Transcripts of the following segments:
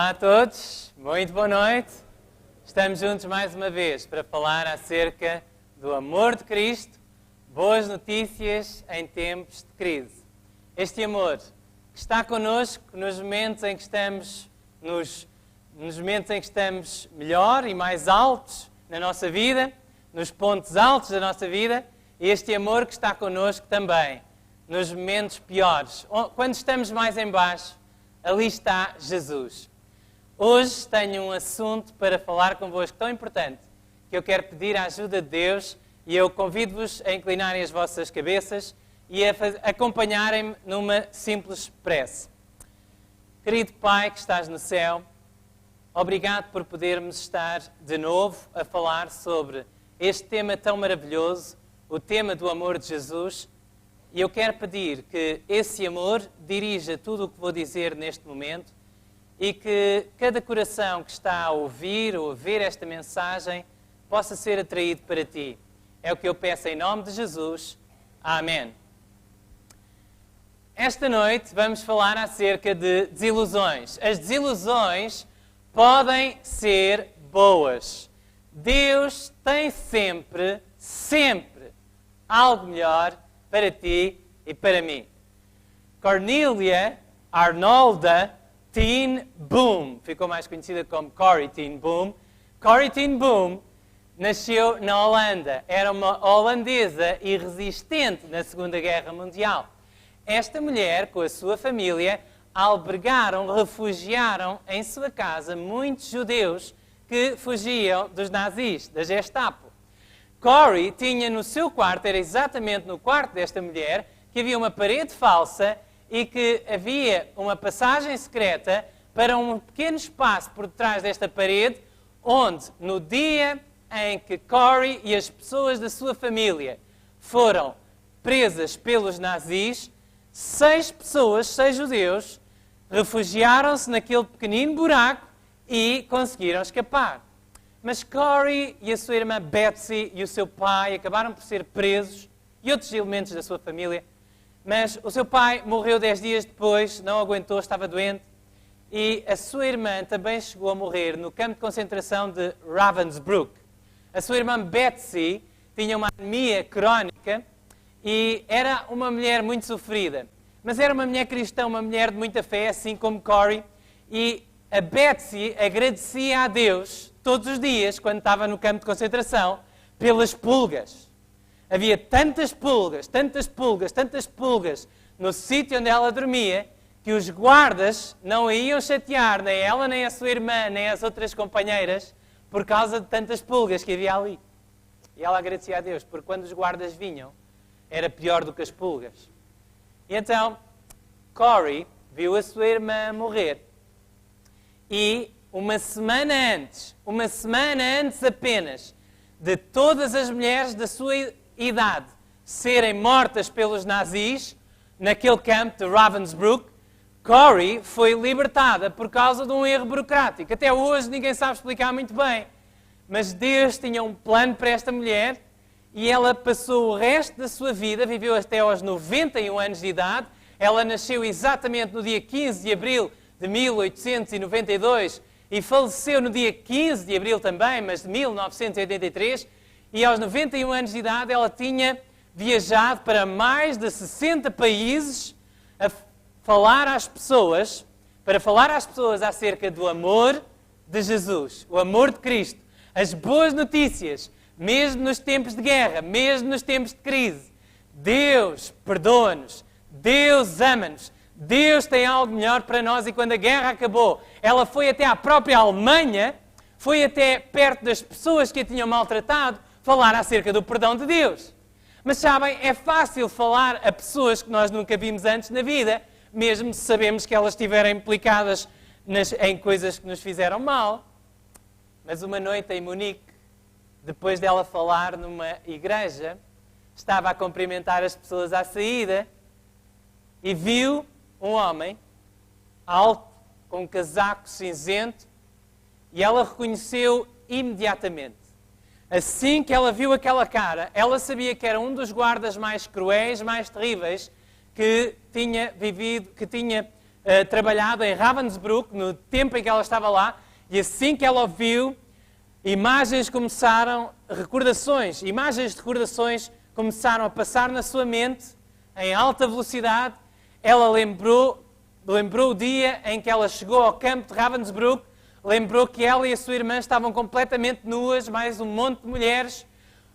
Olá a todos, muito boa noite. Estamos juntos mais uma vez para falar acerca do amor de Cristo, boas notícias em tempos de crise. Este amor que está connosco nos momentos em que estamos nos momentos em que estamos melhor e mais altos na nossa vida, nos pontos altos da nossa vida, e este amor que está connosco também nos momentos piores. Quando estamos mais em baixo, ali está Jesus. Hoje tenho um assunto para falar convosco tão importante que eu quero pedir a ajuda de Deus e eu convido-vos a inclinarem as vossas cabeças e a acompanharem-me numa simples prece. Querido Pai que estás no céu, obrigado por podermos estar de novo a falar sobre este tema tão maravilhoso, o tema do amor de Jesus. E eu quero pedir que esse amor dirija tudo o que vou dizer neste momento e que cada coração que está a ouvir ou a ver esta mensagem possa ser atraído para Ti. É o que eu peço em nome de Jesus. Amém. Esta noite vamos falar acerca de desilusões. As desilusões podem ser boas. Deus tem sempre algo melhor para ti e para mim. Cornélia Arnolda ten Boom, ficou mais conhecida como Corrie ten Boom. Corrie ten Boom nasceu na Holanda. Era uma holandesa e resistente na Segunda Guerra Mundial. Esta mulher, com a sua família, refugiaram em sua casa muitos judeus que fugiam dos nazis, da Gestapo. Corrie tinha no seu quarto, era exatamente no quarto desta mulher, que havia uma parede falsa e que havia uma passagem secreta para um pequeno espaço por detrás desta parede, onde no dia em que Corrie e as pessoas da sua família foram presas pelos nazis, 6 pessoas, 6 judeus, refugiaram-se naquele pequenino buraco e conseguiram escapar. Mas Corrie e a sua irmã Betsy e o seu pai acabaram por ser presos e outros elementos da sua família. Mas o seu pai morreu 10 dias depois, não aguentou, estava doente. E a sua irmã também chegou a morrer no campo de concentração de Ravensbrück. A sua irmã Betsy tinha uma anemia crónica e era uma mulher muito sofrida. Mas era uma mulher cristã, uma mulher de muita fé, assim como Corrie. E a Betsy agradecia a Deus todos os dias, quando estava no campo de concentração, pelas pulgas. Havia tantas pulgas no sítio onde ela dormia, que os guardas não a iam chatear, nem ela, nem a sua irmã, nem as outras companheiras, por causa de tantas pulgas que havia ali. E ela agradecia a Deus, porque quando os guardas vinham, era pior do que as pulgas. E então, Corrie viu a sua irmã morrer. E uma semana antes apenas, de todas as mulheres da sua idade serem mortas pelos nazis, naquele campo de Ravensbrück, Corrie foi libertada por causa de um erro burocrático. Até hoje ninguém sabe explicar muito bem. Mas Deus tinha um plano para esta mulher e ela passou o resto da sua vida, viveu até aos 91 anos de idade. Ela nasceu exatamente no dia 15 de abril de 1892 e faleceu no dia 15 de abril também, mas de 1983. E aos 91 anos de idade ela tinha viajado para mais de 60 países para falar às pessoas acerca do amor de Jesus, o amor de Cristo, as boas notícias, mesmo nos tempos de guerra, mesmo nos tempos de crise. Deus perdoa-nos, Deus ama-nos, Deus tem algo melhor para nós. E quando a guerra acabou, ela foi até à própria Alemanha, foi até perto das pessoas que a tinham maltratado, falar acerca do perdão de Deus. Mas sabem, é fácil falar a pessoas que nós nunca vimos antes na vida, mesmo se sabemos que elas estiverem implicadas em coisas que nos fizeram mal. Mas uma noite em Munique, depois dela falar numa igreja, estava a cumprimentar as pessoas à saída e viu um homem alto, com um casaco cinzento, e ela reconheceu imediatamente. Assim que ela viu aquela cara, ela sabia que era um dos guardas mais cruéis, mais terríveis que tinha trabalhado em Ravensbrück, no tempo em que ela estava lá, e assim que ela ouviu, imagens de recordações começaram a passar na sua mente, em alta velocidade. Ela lembrou o dia em que ela chegou ao campo de Ravensbrück, lembrou que ela e a sua irmã estavam completamente nuas, mais um monte de mulheres.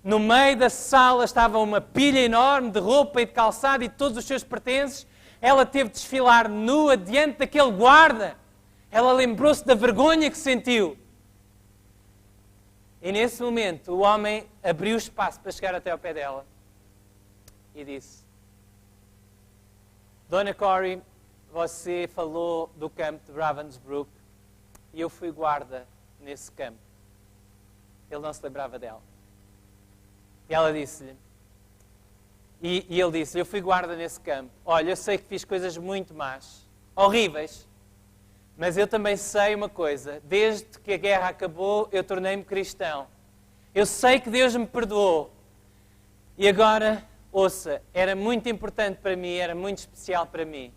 No meio da sala estava uma pilha enorme de roupa e de calçado e de todos os seus pertences. Ela teve de desfilar nua diante daquele guarda. Ela lembrou-se da vergonha que sentiu. E nesse momento o homem abriu espaço para chegar até ao pé dela e disse: Dona Corrie, você falou do campo de Ravensbrück e eu fui guarda nesse campo. Ele não se lembrava dela. E ela disse-lhe, e ele disse: eu fui guarda nesse campo. Olha, eu sei que fiz coisas muito más, horríveis, mas eu também sei uma coisa: desde que a guerra acabou, eu tornei-me cristão. Eu sei que Deus me perdoou. E agora, ouça, era muito importante para mim, era muito especial para mim,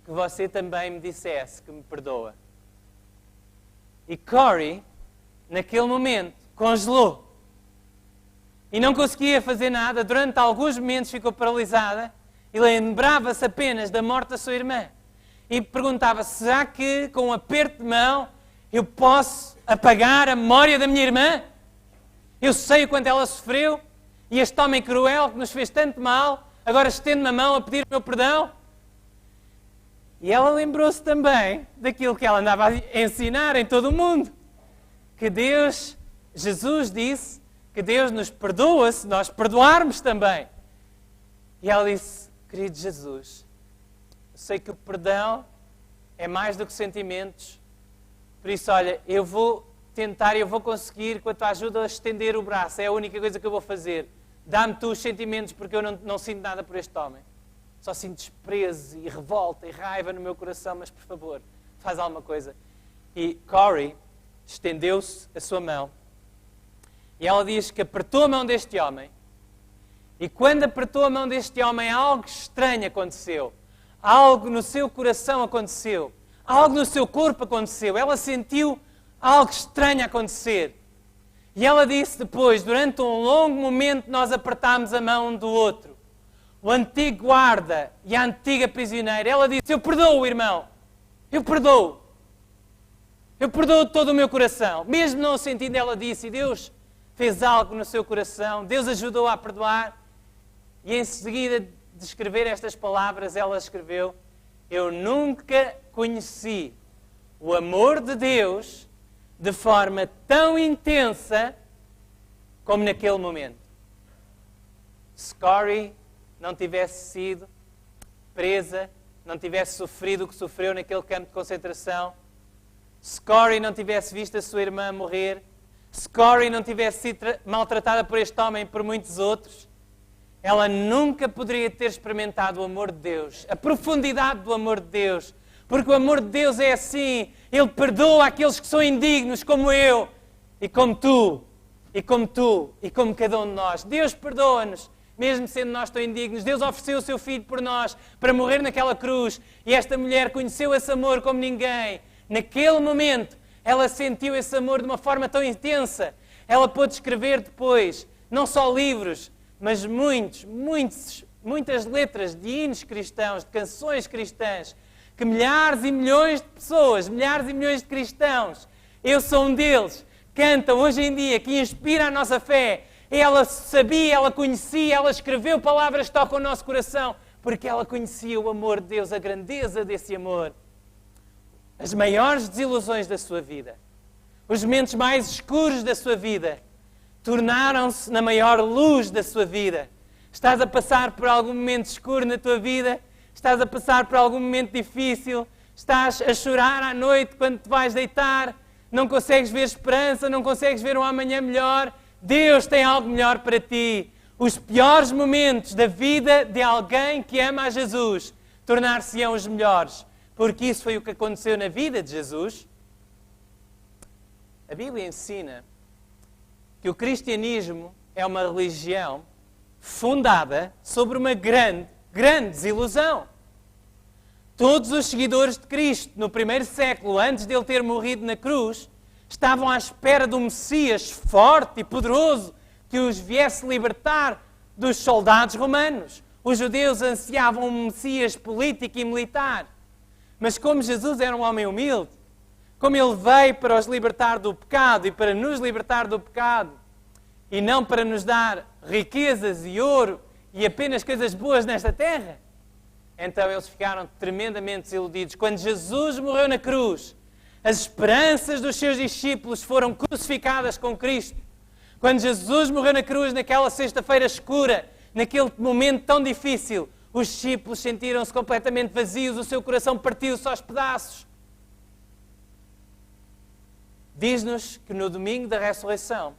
que você também me dissesse que me perdoa. E Corrie, naquele momento, congelou. E não conseguia fazer nada. Durante alguns momentos ficou paralisada e lembrava-se apenas da morte da sua irmã. E perguntava: será que com um aperto de mão eu posso apagar a memória da minha irmã? Eu sei o quanto ela sofreu e este homem cruel que nos fez tanto mal, agora estende-me a mão a pedir o meu perdão. E ela lembrou-se também daquilo que ela andava a ensinar em todo o mundo. Que Jesus disse que Deus nos perdoa se nós perdoarmos também. E ela disse: querido Jesus, sei que o perdão é mais do que sentimentos. Por isso, olha, eu vou tentar e eu vou conseguir, com a tua ajuda, estender o braço. É a única coisa que eu vou fazer. Dá-me tu os sentimentos, porque eu não sinto nada por este homem. Só sinto desprezo e revolta e raiva no meu coração, mas por favor, faz alguma coisa. E Corrie estendeu-se a sua mão. E ela diz que apertou a mão deste homem. E quando apertou a mão deste homem, algo estranho aconteceu. Algo no seu coração aconteceu. Algo no seu corpo aconteceu. Ela sentiu algo estranho acontecer. E ela disse depois, durante um longo momento, nós apertámos a mão um do outro. O antigo guarda e a antiga prisioneira. Ela disse: eu perdoo, irmão. Eu perdoo. Eu perdoo todo o meu coração. Mesmo não o sentindo, ela disse, e Deus fez algo no seu coração. Deus ajudou a perdoar. E em seguida de escrever estas palavras, ela escreveu: eu nunca conheci o amor de Deus de forma tão intensa como naquele momento. Se Corrie não tivesse sido presa, não tivesse sofrido o que sofreu naquele campo de concentração, se Corrie não tivesse visto a sua irmã morrer, se Corrie não tivesse sido maltratada por este homem e por muitos outros, ela nunca poderia ter experimentado o amor de Deus, a profundidade do amor de Deus, porque o amor de Deus é assim. Ele perdoa aqueles que são indignos, como eu, e como tu, e como tu, e como cada um de nós. Deus perdoa-nos, mesmo sendo nós tão indignos. Deus ofereceu o seu Filho por nós, para morrer naquela cruz, e esta mulher conheceu esse amor como ninguém. Naquele momento, ela sentiu esse amor de uma forma tão intensa. Ela pôde escrever depois, não só livros, mas muitas letras de hinos cristãos, de canções cristãs, que milhares e milhões de pessoas, milhares e milhões de cristãos, eu sou um deles, cantam hoje em dia, que inspira a nossa fé. Ela sabia, ela conhecia, ela escreveu palavras que tocam o nosso coração, porque ela conhecia o amor de Deus, a grandeza desse amor. As maiores desilusões da sua vida, os momentos mais escuros da sua vida, tornaram-se na maior luz da sua vida. Estás a passar por algum momento escuro na tua vida? Estás a passar por algum momento difícil? Estás a chorar à noite quando te vais deitar? Não consegues ver esperança? Não consegues ver um amanhã melhor? Deus tem algo melhor para ti. Os piores momentos da vida de alguém que ama a Jesus tornar-se-ão os melhores. Porque isso foi o que aconteceu na vida de Jesus. A Bíblia ensina que o cristianismo é uma religião fundada sobre uma grande desilusão. Todos os seguidores de Cristo, no primeiro século, antes de ele ter morrido na cruz, estavam à espera de um Messias forte e poderoso que os viesse libertar dos soldados romanos. Os judeus ansiavam um Messias político e militar. Mas como Jesus era um homem humilde, como ele veio para os libertar do pecado e para nos libertar do pecado, e não para nos dar riquezas e ouro e apenas coisas boas nesta terra, então eles ficaram tremendamente desiludidos. Quando Jesus morreu na cruz, as esperanças dos seus discípulos foram crucificadas com Cristo. Quando Jesus morreu na cruz, naquela sexta-feira escura, naquele momento tão difícil, os discípulos sentiram-se completamente vazios, o seu coração partiu-se aos pedaços. Diz-nos que no domingo da ressurreição,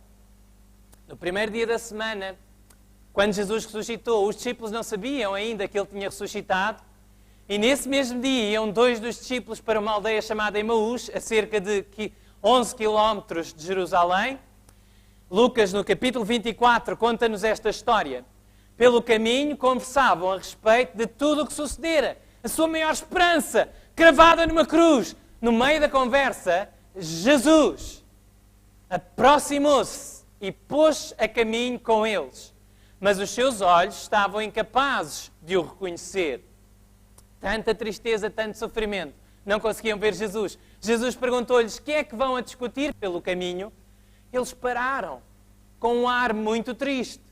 no primeiro dia da semana, quando Jesus ressuscitou, os discípulos não sabiam ainda que ele tinha ressuscitado. E nesse mesmo dia iam 2 dos discípulos para uma aldeia chamada Emaús, a cerca de 11 quilómetros de Jerusalém. Lucas, no capítulo 24, conta-nos esta história. Pelo caminho, conversavam a respeito de tudo o que sucedera. A sua maior esperança, cravada numa cruz. No meio da conversa, Jesus aproximou-se e pôs a caminho com eles. Mas os seus olhos estavam incapazes de o reconhecer. Tanta tristeza, tanto sofrimento. Não conseguiam ver Jesus. Jesus perguntou-lhes: o que é que vão a discutir pelo caminho? Eles pararam, com um ar muito triste.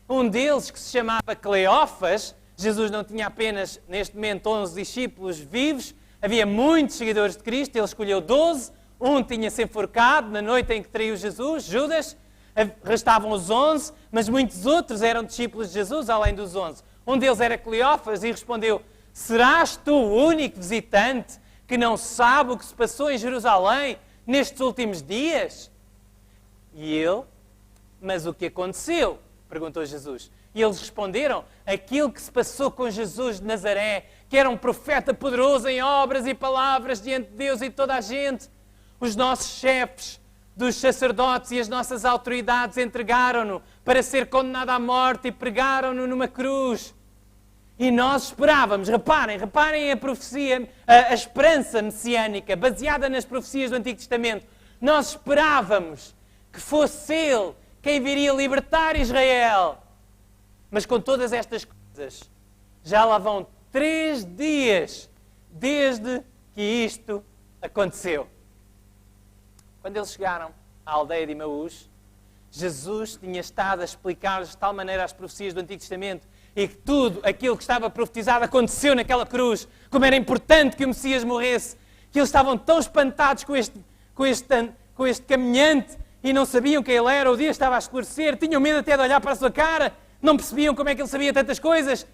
Um deles, que se chamava Cleófas, Jesus não tinha apenas, neste momento, 11 discípulos vivos, havia muitos seguidores de Cristo, ele escolheu 12, um tinha-se enforcado na noite em que traiu Jesus, Judas, restavam os 11, mas muitos outros eram discípulos de Jesus, além dos 11. Um deles era Cleófas e respondeu: serás tu o único visitante que não sabe o que se passou em Jerusalém nestes últimos dias? E ele: mas o que aconteceu? Perguntou Jesus. E eles responderam: aquilo que se passou com Jesus de Nazaré, que era um profeta poderoso em obras e palavras diante de Deus e de toda a gente. Os nossos chefes dos sacerdotes e as nossas autoridades entregaram-no para ser condenado à morte e pregaram-no numa cruz. E nós esperávamos, reparem a profecia, a esperança messiânica, baseada nas profecias do Antigo Testamento. Nós esperávamos que fosse Ele quem viria libertar Israel. Mas com todas estas coisas, já lá vão 3 dias desde que isto aconteceu. Quando eles chegaram à aldeia de Emaús, Jesus tinha estado a explicar-lhes de tal maneira as profecias do Antigo Testamento e que tudo aquilo que estava profetizado aconteceu naquela cruz, como era importante que o Messias morresse, que eles estavam tão espantados com este caminhante e não sabiam quem ele era, o dia estava a escurecer, tinham medo até de olhar para a sua cara, não percebiam como é que ele sabia tantas coisas.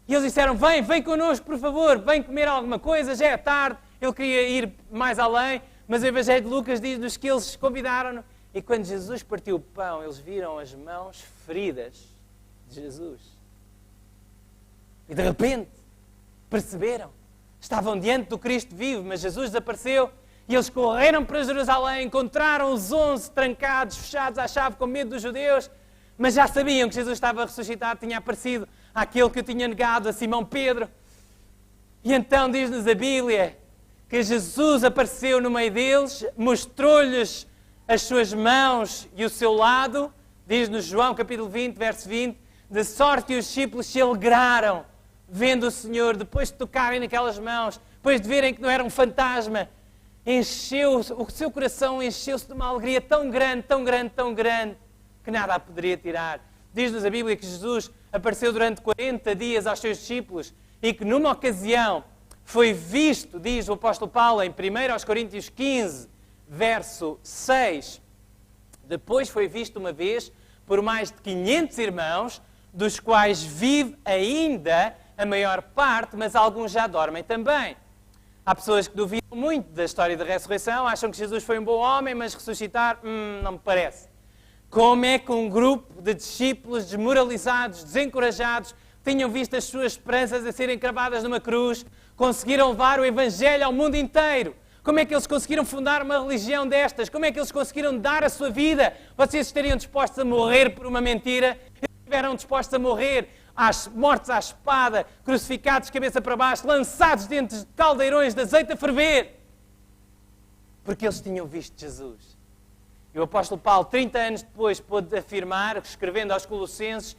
E eles disseram: vem connosco, por favor, vem comer alguma coisa, já é tarde. Ele queria ir mais além, mas o Evangelho de Lucas diz-nos que eles convidaram-no. E quando Jesus partiu o pão, eles viram as mãos feridas de Jesus. E de repente, perceberam. Estavam diante do Cristo vivo, mas Jesus desapareceu. E eles correram para Jerusalém, encontraram os 11 trancados, fechados à chave, com medo dos judeus. Mas já sabiam que Jesus estava ressuscitado, tinha aparecido àquele que o tinha negado, a Simão Pedro. E então diz-nos a Bíblia que Jesus apareceu no meio deles, mostrou-lhes as suas mãos e o seu lado, diz-nos João capítulo 20, verso 20, de sorte que os discípulos se alegraram, vendo o Senhor, depois de tocarem naquelas mãos, depois de verem que não era um fantasma, o seu coração encheu-se de uma alegria tão grande, tão grande, tão grande, que nada a poderia tirar. Diz-nos a Bíblia que Jesus apareceu durante 40 dias aos seus discípulos e que numa ocasião foi visto, diz o apóstolo Paulo em 1 Coríntios 15, verso 6, depois foi visto uma vez por mais de 500 irmãos, dos quais vive ainda a maior parte, mas alguns já dormem também. Há pessoas que duvidam muito da história da ressurreição, acham que Jesus foi um bom homem, mas ressuscitar, não me parece. Como é que um grupo de discípulos desmoralizados, desencorajados, tinham visto as suas esperanças a serem cravadas numa cruz, conseguiram levar o Evangelho ao mundo inteiro? Como é que eles conseguiram fundar uma religião destas? Como é que eles conseguiram dar a sua vida? Vocês estariam dispostos a morrer por uma mentira? Eles estiveram dispostos a morrer mortos à espada, crucificados cabeça para baixo, lançados dentro de caldeirões de azeite a ferver. Porque eles tinham visto Jesus. E o apóstolo Paulo, 30 anos depois, pôde afirmar, escrevendo aos Colossenses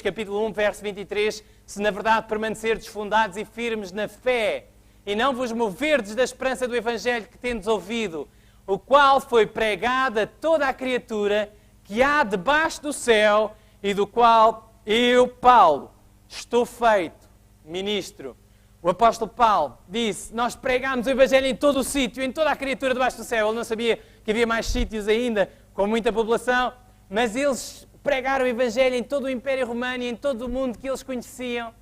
capítulo 1, verso 23, se na verdade permanecerdes fundados e firmes na fé, e não vos moverdes da esperança do Evangelho que tendes ouvido, o qual foi pregado a toda a criatura que há debaixo do céu, e do qual eu, Paulo, estou feito ministro. O apóstolo Paulo disse, nós pregámos o Evangelho em todo o sítio, em toda a criatura debaixo do céu. Ele não sabia que havia mais sítios ainda, com muita população, mas eles pregaram o Evangelho em todo o Império Romano e em todo o mundo que eles conheciam,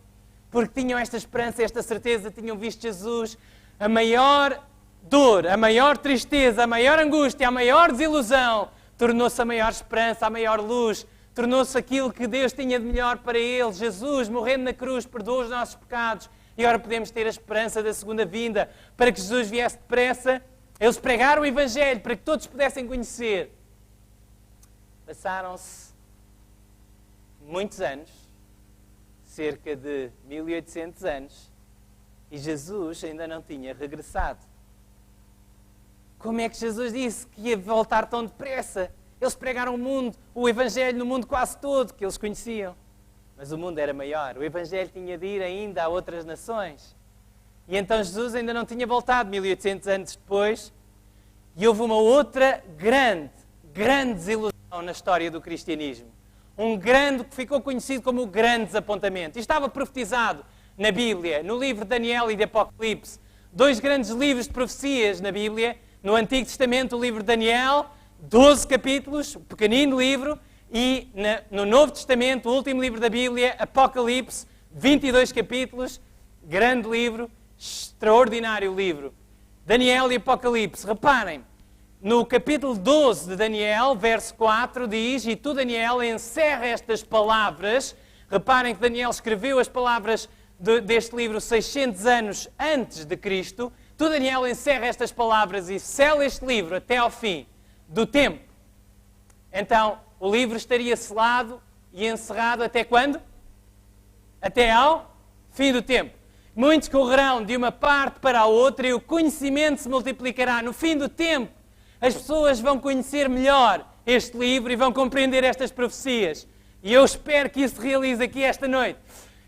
porque tinham esta esperança, esta certeza, tinham visto Jesus. A maior dor, a maior tristeza, a maior angústia, a maior desilusão, tornou-se a maior esperança, a maior luz, tornou-se aquilo que Deus tinha de melhor para eles. Jesus, morrendo na cruz, perdoou os nossos pecados. E agora podemos ter a esperança da segunda vinda, para que Jesus viesse depressa. Eles pregaram o Evangelho para que todos pudessem conhecer. Passaram-se muitos anos, cerca de 1800 anos, e Jesus ainda não tinha regressado. Como é que Jesus disse que ia voltar tão depressa? Eles pregaram o Evangelho no mundo quase todo, que eles conheciam. Mas o mundo era maior. O Evangelho tinha de ir ainda a outras nações. E então Jesus ainda não tinha voltado 1800 anos depois. E houve uma outra grande desilusão na história do cristianismo. Que ficou conhecido como o grande desapontamento. E estava profetizado na Bíblia, no livro de Daniel e de Apocalipse. 2 grandes livros de profecias na Bíblia. No Antigo Testamento, o livro de Daniel, 12 capítulos, um pequenino livro. E no Novo Testamento, o último livro da Bíblia, Apocalipse, 22 capítulos, grande livro, extraordinário livro. Daniel e Apocalipse, reparem, no capítulo 12 de Daniel, verso 4, diz, e tu, Daniel, encerra estas palavras. Reparem que Daniel escreveu as palavras deste livro 600 anos antes de Cristo. Tu, Daniel, encerra estas palavras e sela este livro até ao fim do tempo. Então, o livro estaria selado e encerrado até quando? Até ao fim do tempo. Muitos correrão de uma parte para a outra e o conhecimento se multiplicará. No fim do tempo, as pessoas vão conhecer melhor este livro e vão compreender estas profecias. E eu espero que isso se realize aqui esta noite.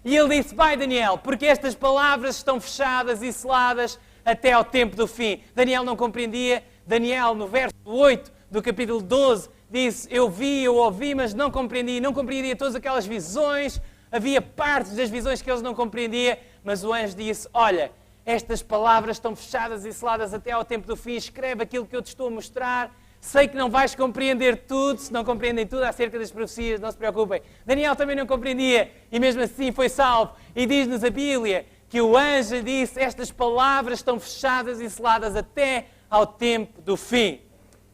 E ele disse, vai Daniel, porque estas palavras estão fechadas e seladas até ao tempo do fim. Daniel não compreendia. Daniel, no verso 8 do capítulo 12, disse, eu ouvi, mas não compreendia todas aquelas visões, havia partes das visões que eles não compreendiam, mas o anjo disse, olha, estas palavras estão fechadas e seladas até ao tempo do fim, escreve aquilo que eu te estou a mostrar, sei que não vais compreender tudo, se não compreendem tudo acerca das profecias, não se preocupem. Daniel também não compreendia, e mesmo assim foi salvo, e diz-nos a Bíblia que o anjo disse, estas palavras estão fechadas e seladas até ao tempo do fim.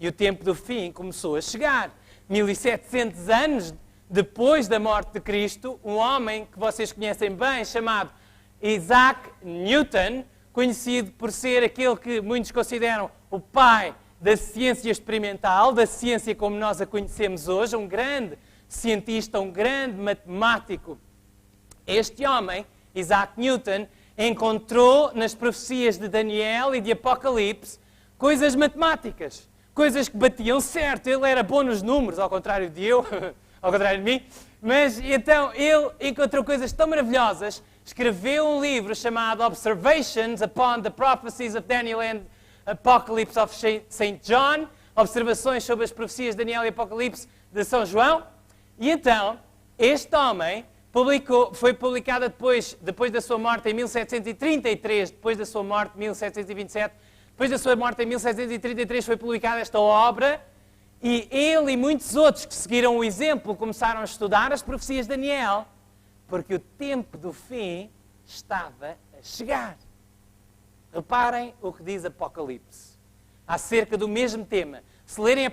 E o tempo do fim começou a chegar. 1700 anos depois da morte de Cristo, um homem que vocês conhecem bem, chamado Isaac Newton, conhecido por ser aquele que muitos consideram o pai da ciência experimental, da ciência como nós a conhecemos hoje, um grande cientista, um grande matemático. Este homem, Isaac Newton, encontrou nas profecias de Daniel e de Apocalipse coisas matemáticas. Coisas que batiam certo, ele era bom nos números, ao contrário de eu, ao contrário de mim, mas então ele encontrou coisas tão maravilhosas, escreveu um livro chamado Observations upon the Prophecies of Daniel and Apocalypse of St. John, observações sobre as profecias de Daniel e Apocalipse de São João, e então este homem foi publicada depois da sua morte em 1733, depois da sua morte em 1727, depois da sua morte em 1733 foi publicada esta obra e ele e muitos outros que seguiram o exemplo começaram a estudar as profecias de Daniel porque o tempo do fim estava a chegar. Reparem o que diz Apocalipse acerca do mesmo tema. Se lerem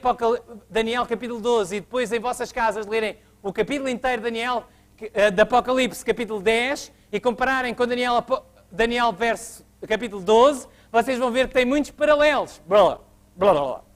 Daniel capítulo 12 e depois em vossas casas lerem o capítulo inteiro de Apocalipse capítulo 10 e compararem com Daniel capítulo 12, vocês vão ver que tem muitos paralelos.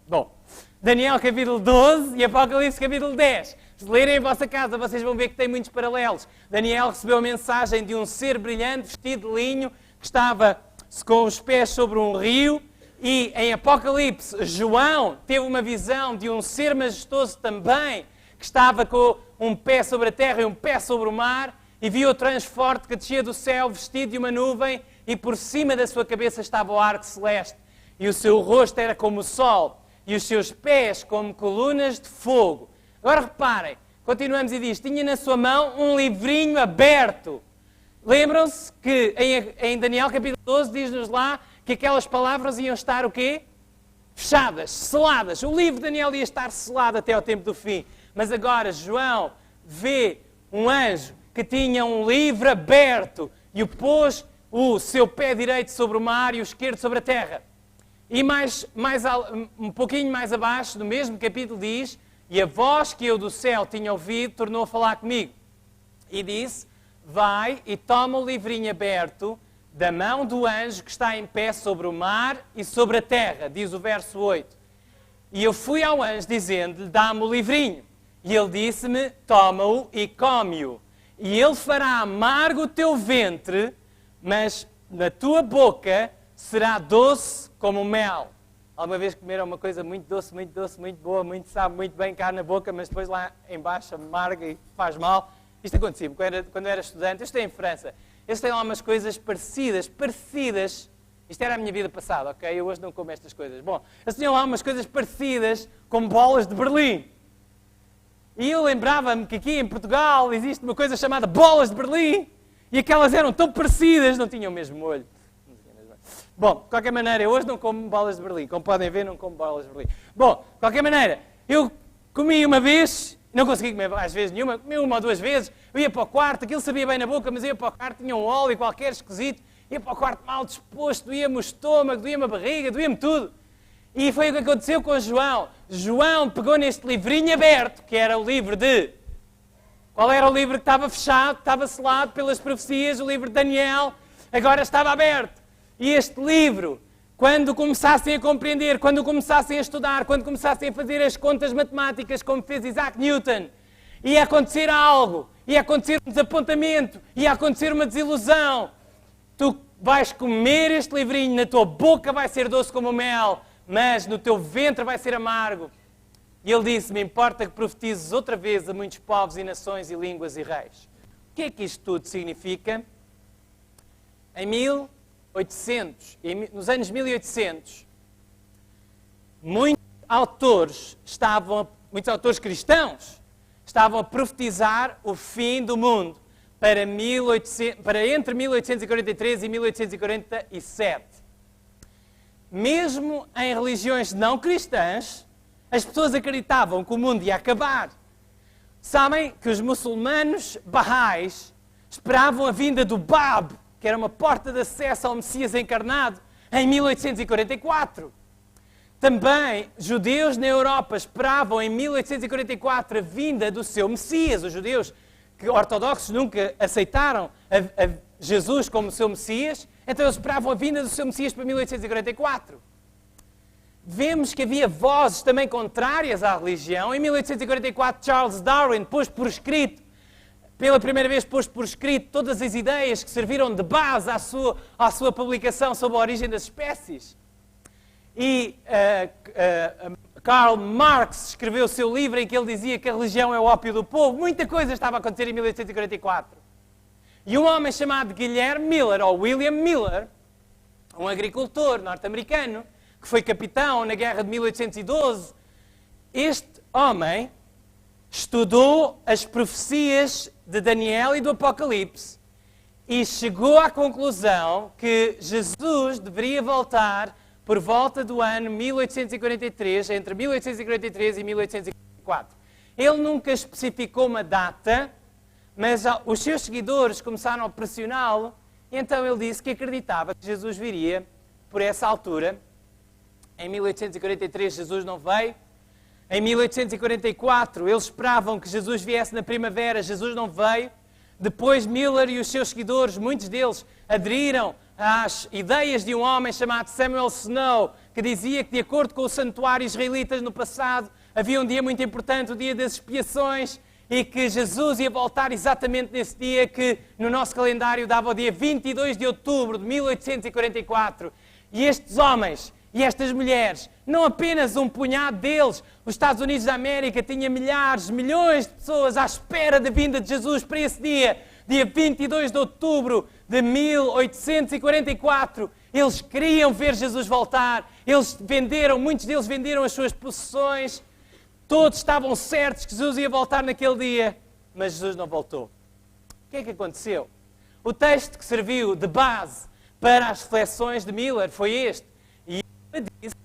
Bom, Daniel capítulo 12 e Apocalipse capítulo 10. Se lerem em vossa casa, vocês vão ver que tem muitos paralelos. Daniel recebeu a mensagem de um ser brilhante, vestido de linho, que estava com os pés sobre um rio. E em Apocalipse, João teve uma visão de um ser majestoso também, que estava com um pé sobre a terra e um pé sobre o mar, e viu o transporte que descia do céu, vestido de uma nuvem, e por cima da sua cabeça estava o arco celeste. E o seu rosto era como o sol, e os seus pés como colunas de fogo. Agora reparem, continuamos e diz, tinha na sua mão um livrinho aberto. Lembram-se que em Daniel capítulo 12 diz-nos lá que aquelas palavras iam estar o quê? Fechadas, seladas. O livro de Daniel ia estar selado até ao tempo do fim. Mas agora João vê um anjo que tinha um livro aberto e o pôs o seu pé direito sobre o mar e o esquerdo sobre a terra. E um pouquinho mais abaixo, no mesmo capítulo diz, e a voz que eu do céu tinha ouvido tornou a falar comigo. E disse, vai e toma o livrinho aberto da mão do anjo que está em pé sobre o mar e sobre a terra, diz o verso 8. E eu fui ao anjo dizendo-lhe, dá-me o livrinho. E ele disse-me, toma-o e come-o. E ele fará amargo o teu ventre, mas na tua boca será doce como mel. Alguma vez comeram uma coisa muito doce, muito boa, muito sabe, muito bem cá na boca, mas depois lá embaixo amarga e faz mal. Isto acontecia quando eu era estudante. Eu estou em França. Eles têm lá umas coisas parecidas. Isto era a minha vida passada, ok? Eu hoje não como estas coisas. Bom, eles tinham lá umas coisas parecidas com bolas de Berlim. E eu lembrava-me que aqui em Portugal existe uma coisa chamada bolas de Berlim. E aquelas eram tão parecidas, não tinham o mesmo molho. Bom, de qualquer maneira, eu hoje não como bolas de Berlim. Como podem ver, não como bolas de Berlim. Bom, de qualquer maneira, eu comi uma vez, não consegui comer às vezes nenhuma, comi uma ou duas vezes, eu ia para o quarto, aquilo sabia bem na boca, mas eu ia para o quarto, tinha um óleo qualquer esquisito, ia para o quarto mal disposto, doía-me o estômago, doía-me a barriga, doía-me tudo. E foi o que aconteceu com João. João pegou neste livrinho aberto, que era o livro de... Qual era o livro que estava fechado, que estava selado pelas profecias? O livro de Daniel, agora estava aberto. E este livro, quando começassem a compreender, quando começassem a estudar, quando começassem a fazer as contas matemáticas, como fez Isaac Newton, ia acontecer algo, ia acontecer um desapontamento, ia acontecer uma desilusão. Tu vais comer este livrinho, na tua boca vai ser doce como mel, mas no teu ventre vai ser amargo. E ele disse, me importa que profetizes outra vez a muitos povos e nações e línguas e reis. O que é que isto tudo significa? Em 1800, nos anos 1800, muitos autores cristãos estavam a profetizar o fim do mundo para entre 1843 e 1847. Mesmo em religiões não cristãs, as pessoas acreditavam que o mundo ia acabar. Sabem que os muçulmanos Baha'is esperavam a vinda do Bab, que era uma porta de acesso ao Messias encarnado, em 1844. Também, judeus na Europa esperavam em 1844 a vinda do seu Messias. Os judeus ortodoxos nunca aceitaram a Jesus como seu Messias, então eles esperavam a vinda do seu Messias para 1844. Vemos que havia vozes também contrárias à religião. Em 1844, Charles Darwin pôs por escrito, pela primeira vez pôs por escrito todas as ideias que serviram de base à sua publicação sobre a origem das espécies. E Karl Marx escreveu o seu livro em que ele dizia que a religião é o ópio do povo. Muita coisa estava a acontecer em 1844. E um homem chamado Guilherme Miller, ou William Miller, um agricultor norte-americano, que foi capitão na guerra de 1812, este homem estudou as profecias de Daniel e do Apocalipse e chegou à conclusão que Jesus deveria voltar por volta do ano 1843, entre 1843 e 1844. Ele nunca especificou uma data, mas os seus seguidores começaram a pressioná-lo, e então ele disse que acreditava que Jesus viria por essa altura. Em 1843 Jesus não veio. Em 1844 eles esperavam que Jesus viesse na primavera, Jesus não veio. Depois Miller e os seus seguidores, muitos deles, aderiram às ideias de um homem chamado Samuel Snow, que dizia que, de acordo com o santuário israelitas no passado, havia um dia muito importante, o dia das expiações, e que Jesus ia voltar exatamente nesse dia que no nosso calendário dava o dia 22 de outubro de 1844. E estes homens e estas mulheres, não apenas um punhado deles, os Estados Unidos da América tinha milhares, milhões de pessoas à espera da vinda de Jesus para esse dia, dia 22 de outubro de 1844. Eles queriam ver Jesus voltar, muitos deles venderam as suas possessões, todos estavam certos que Jesus ia voltar naquele dia, mas Jesus não voltou. O que é que aconteceu? O texto que serviu de base para as reflexões de Miller foi este. E ele me disse,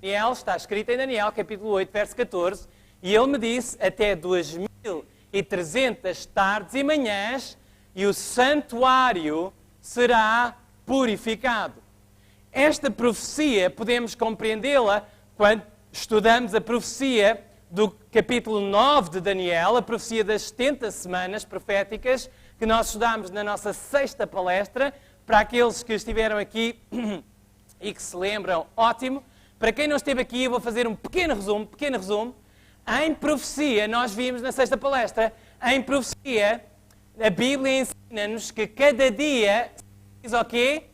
Daniel, está escrito em Daniel, capítulo 8, verso 14, e ele me disse, até 2300 tardes e manhãs, e o santuário será purificado. Esta profecia, podemos compreendê-la quando estudamos a profecia do capítulo 9 de Daniel, a profecia das 70 semanas proféticas, que nós estudamos na nossa 6ª palestra. Para aqueles que estiveram aqui e que se lembram, ótimo. Para quem não esteve aqui, eu vou fazer um pequeno resumo. Em profecia, nós vimos na 6ª palestra, em profecia, a Bíblia ensina-nos que cada dia diz o quê?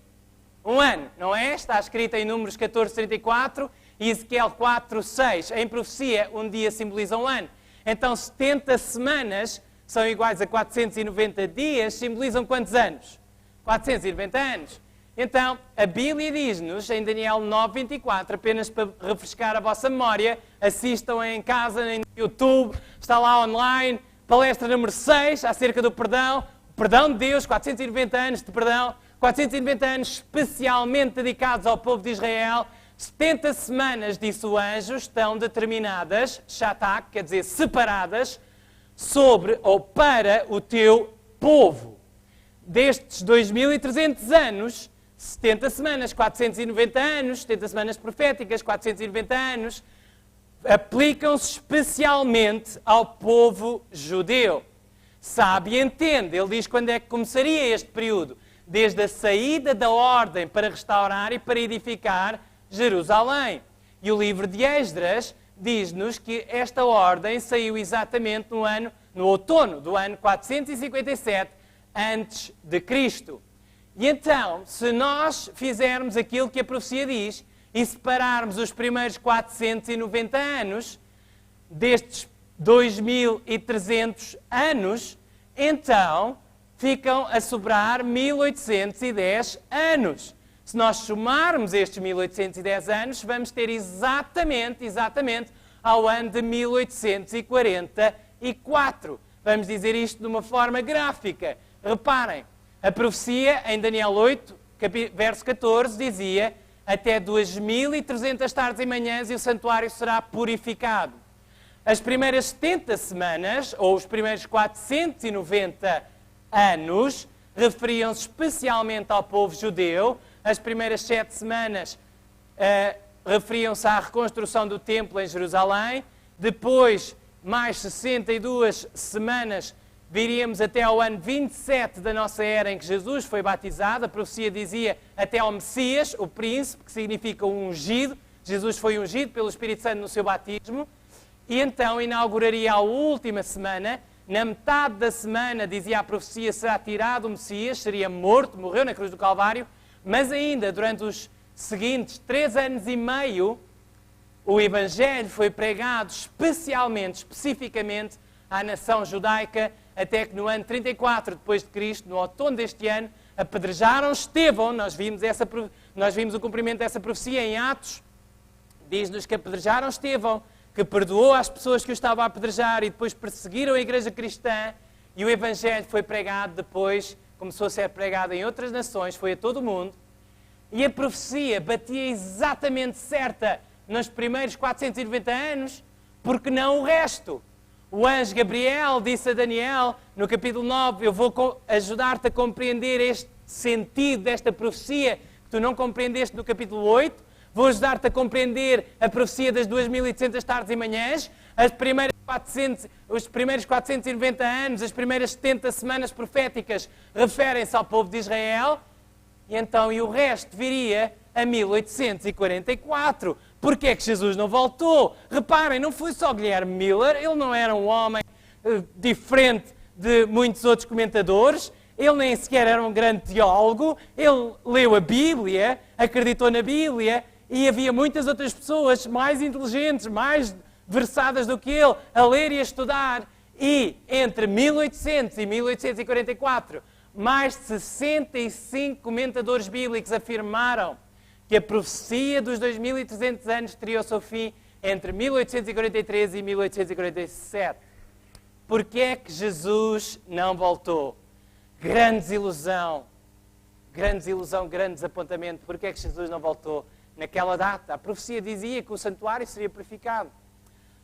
Um ano, não é? Está escrito em Números 14:34 e Ezequiel 4:6. Em profecia, um dia simboliza um ano. Então, 70 semanas são iguais a 490 dias, simbolizam quantos anos? 490 anos. Então, a Bíblia diz-nos, em Daniel 9:24, apenas para refrescar a vossa memória, assistam em casa, no YouTube, está lá online, palestra número 6, acerca do perdão. O perdão de Deus, 490 anos de perdão, 490 anos especialmente dedicados ao povo de Israel. 70 semanas, disse o anjo, estão determinadas, shatak, quer dizer separadas, sobre ou para o teu povo. Destes 2300 anos, 70 semanas, 490 anos, 70 semanas proféticas, 490 anos, aplicam-se especialmente ao povo judeu. Sabe e entende, ele diz quando é que começaria este período. Desde a saída da ordem para restaurar e para edificar Jerusalém. E o livro de Esdras diz-nos que esta ordem saiu exatamente no outono do ano 457 antes de Cristo. E então, se nós fizermos aquilo que a profecia diz e separarmos os primeiros 490 anos destes 2300 anos, então ficam a sobrar 1810 anos. Se nós somarmos estes 1810 anos, vamos ter exatamente ao ano de 1844. Vamos dizer isto de uma forma gráfica. Reparem, a profecia em Daniel 8, verso 14, dizia até 2300 tardes e manhãs e o santuário será purificado. As primeiras 70 semanas, ou os primeiros 490 anos, referiam-se especialmente ao povo judeu. As primeiras 7 semanas referiam-se à reconstrução do templo em Jerusalém. Depois, mais 62 semanas, viríamos até ao ano 27 da nossa era em que Jesus foi batizado. A profecia dizia até ao Messias, o príncipe, que significa o ungido. Jesus foi ungido pelo Espírito Santo no seu batismo. E então inauguraria a última semana. Na metade da semana, dizia a profecia, será tirado o Messias, seria morto, morreu na cruz do Calvário. Mas ainda, durante os seguintes 3 anos e meio, o Evangelho foi pregado especificamente à nação judaica, até que no ano 34 depois de Cristo, no outono deste ano, apedrejaram Estevão. Nós vimos o cumprimento dessa profecia em Atos. Diz-nos que apedrejaram Estevão, que perdoou às pessoas que o estavam a apedrejar e depois perseguiram a igreja cristã, e o Evangelho foi pregado depois, começou a ser pregado em outras nações, foi a todo o mundo, e a profecia batia exatamente certa nos primeiros 490 anos, porque não o resto. O anjo Gabriel disse a Daniel, no capítulo 9, eu vou ajudar-te a compreender este sentido desta profecia que tu não compreendeste no capítulo 8, vou ajudar-te a compreender a profecia das 2300 tardes e manhãs, os primeiros 490 anos, as primeiras 70 semanas proféticas referem-se ao povo de Israel, e o resto viria a 1844. Porquê é que Jesus não voltou? Reparem, não foi só Guilherme Miller, ele não era um homem diferente de muitos outros comentadores, ele nem sequer era um grande teólogo, ele leu a Bíblia, acreditou na Bíblia, e havia muitas outras pessoas mais inteligentes, mais versadas do que ele, a ler e a estudar. E entre 1800 e 1844, mais de 65 comentadores bíblicos afirmaram que a profecia dos 2300 anos teria o seu fim entre 1843 e 1847. Porquê é que Jesus não voltou? Grande desilusão, grande desapontamento. Porquê é que Jesus não voltou naquela data? A profecia dizia que o santuário seria purificado.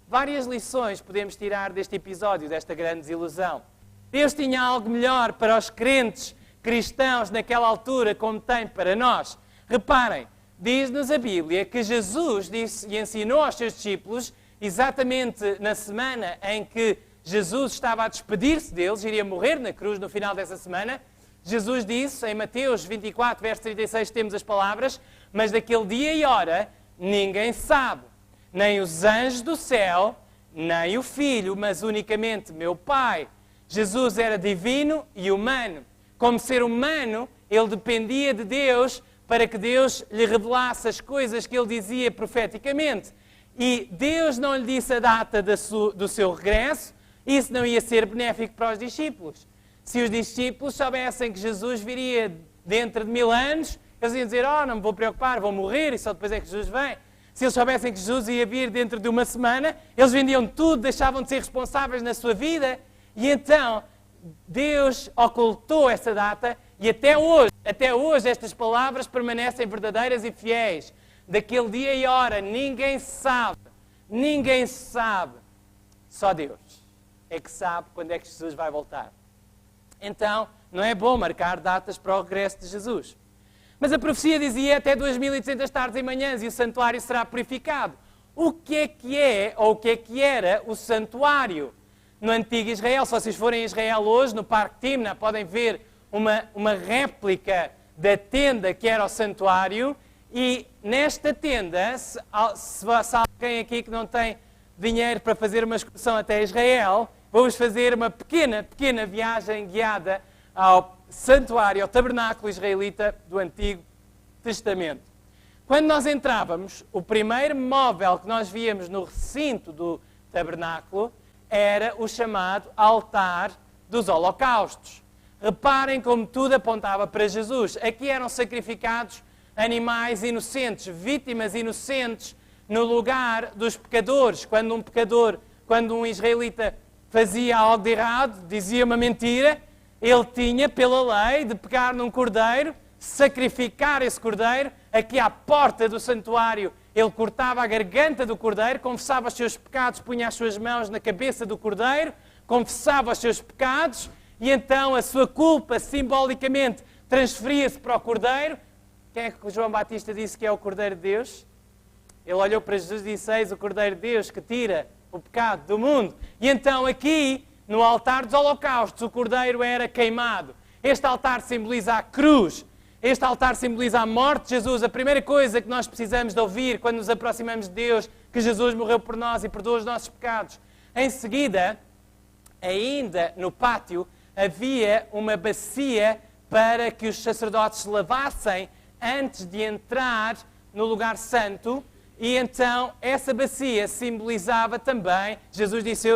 Várias lições podemos tirar deste episódio, desta grande desilusão. Deus tinha algo melhor para os crentes cristãos naquela altura, como tem para nós. Reparem, diz-nos a Bíblia que Jesus disse e ensinou aos seus discípulos, exatamente na semana em que Jesus estava a despedir-se deles, iria morrer na cruz no final dessa semana. Jesus disse, em Mateus 24, verso 36, temos as palavras: mas daquele dia e hora ninguém sabe, nem os anjos do céu, nem o Filho, mas unicamente meu Pai. Jesus era divino e humano. Como ser humano, ele dependia de Deus para que Deus lhe revelasse as coisas que ele dizia profeticamente. E Deus não lhe disse a data do seu regresso. Isso não ia ser benéfico para os discípulos. Se os discípulos soubessem que Jesus viria dentro de 1000 anos, eles iam dizer, não me vou preocupar, vou morrer e só depois é que Jesus vem. Se eles soubessem que Jesus ia vir dentro de uma semana, eles vendiam tudo, deixavam de ser responsáveis na sua vida. E então, Deus ocultou essa data e até hoje estas palavras permanecem verdadeiras e fiéis. Daquele dia e hora, ninguém sabe, só Deus é que sabe quando é que Jesus vai voltar. Então, não é bom marcar datas para o regresso de Jesus. Mas a profecia dizia até 2200 tardes e manhãs e o santuário será purificado. O que é, ou o que era o santuário? No antigo Israel, se vocês forem a Israel hoje, no Parque Timna, podem ver uma réplica da tenda que era o santuário. E nesta tenda, se alguém aqui que não tem dinheiro para fazer uma excursão até Israel, vamos fazer uma pequena viagem guiada ao santuário, ao tabernáculo israelita do Antigo Testamento. Quando nós entrávamos, o primeiro móvel que nós víamos no recinto do tabernáculo era o chamado altar dos holocaustos. Reparem como tudo apontava para Jesus. Aqui eram sacrificados animais inocentes, vítimas inocentes, no lugar dos pecadores. Quando um israelita fazia algo de errado, dizia uma mentira, ele tinha, pela lei, de pegar num cordeiro, sacrificar esse cordeiro, aqui à porta do santuário, ele cortava a garganta do cordeiro, confessava os seus pecados, punha as suas mãos na cabeça do cordeiro, confessava os seus pecados, e então a sua culpa, simbolicamente, transferia-se para o cordeiro. Quem é que João Batista disse que é o Cordeiro de Deus? Ele olhou para Jesus e disse, eis o Cordeiro de Deus que tira o pecado do mundo. E então aqui, no altar dos holocaustos, o cordeiro era queimado. Este altar simboliza a cruz. Este altar simboliza a morte de Jesus. A primeira coisa que nós precisamos de ouvir quando nos aproximamos de Deus, que Jesus morreu por nós e perdoa os nossos pecados. Em seguida, ainda no pátio, havia uma bacia para que os sacerdotes se lavassem antes de entrar no lugar santo. E então, essa bacia simbolizava também, Jesus disse,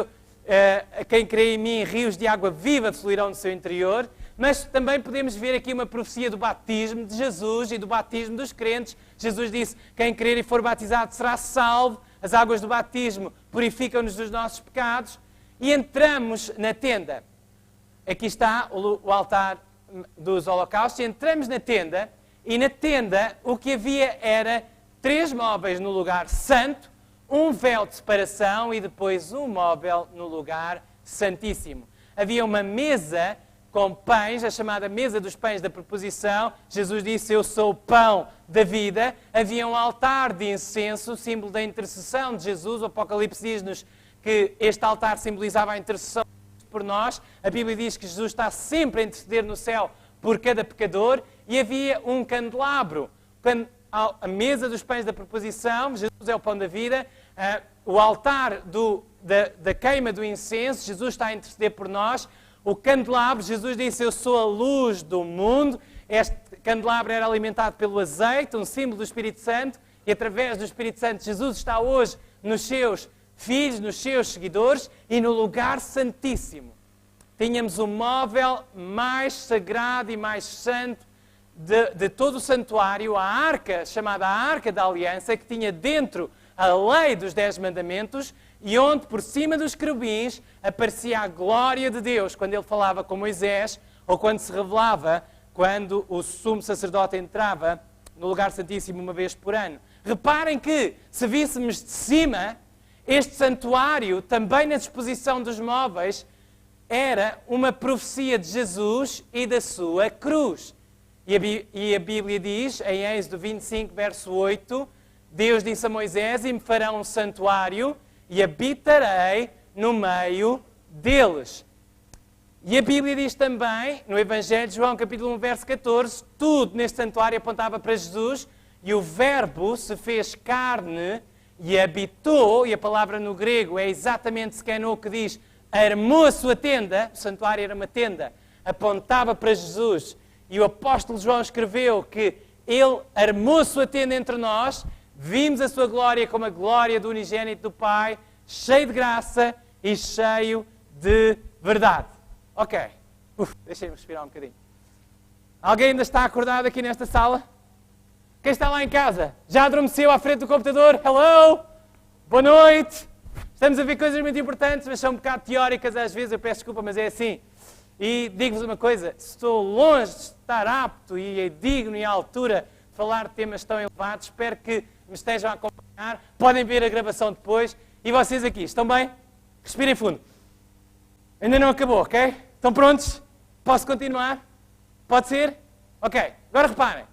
a quem crê em mim, rios de água viva fluirão no seu interior. Mas também podemos ver aqui uma profecia do batismo de Jesus e do batismo dos crentes. Jesus disse, quem crer e for batizado será salvo. As águas do batismo purificam-nos dos nossos pecados. E entramos na tenda. Aqui está o altar dos holocaustos. Entramos na tenda, e na tenda o que havia era 3 móveis no lugar santo, um véu de separação e depois um móvel no lugar santíssimo. Havia uma mesa com pães, a chamada mesa dos pães da proposição. Jesus disse, eu sou o pão da vida. Havia um altar de incenso, símbolo da intercessão de Jesus. O Apocalipse diz-nos que este altar simbolizava a intercessão por nós. A Bíblia diz que Jesus está sempre a interceder no céu por cada pecador. E havia um candelabro. a mesa dos pães da proposição, Jesus é o pão da vida, o altar da queima do incenso, Jesus está a interceder por nós, o candelabro, Jesus disse, eu sou a luz do mundo, este candelabro era alimentado pelo azeite, um símbolo do Espírito Santo, e através do Espírito Santo Jesus está hoje nos seus filhos, nos seus seguidores, e no lugar santíssimo. Tínhamos o móvel mais sagrado e mais santo de todo o santuário, a arca, chamada a Arca da Aliança, que tinha dentro a lei dos 10 mandamentos e onde, por cima dos querubins, aparecia a glória de Deus, quando ele falava com Moisés ou quando se revelava, quando o sumo sacerdote entrava no lugar santíssimo uma vez por ano. Reparem que, se víssemos de cima, este santuário, também na disposição dos móveis, era uma profecia de Jesus e da sua cruz. E a Bíblia diz, em Êxodo 25, verso 8, Deus disse a Moisés, e me farão um santuário e habitarei no meio deles. E a Bíblia diz também, no Evangelho de João, capítulo 1, verso 14, tudo neste santuário apontava para Jesus, e o Verbo se fez carne e habitou, e a palavra no grego é exatamente skenou, que diz, armou a sua tenda, o santuário era uma tenda, apontava para Jesus, e o apóstolo João escreveu que ele armou a sua tenda entre nós, vimos a sua glória como a glória do unigênito do Pai, cheio de graça e cheio de verdade. Ok. Deixem-me respirar um bocadinho. Alguém ainda está acordado aqui nesta sala? Quem está lá em casa? Já adormeceu à frente do computador? Hello? Boa noite. Estamos a ver coisas muito importantes, mas são um bocado teóricas às vezes, eu peço desculpa, mas é assim. E digo-vos uma coisa, estou longe de estar apto e digno e à altura de falar de temas tão elevados, espero que me estejam a acompanhar, podem ver a gravação depois. E vocês aqui, estão bem? Respirem fundo. Ainda não acabou, ok? Estão prontos? Posso continuar? Pode ser? Ok, agora reparem.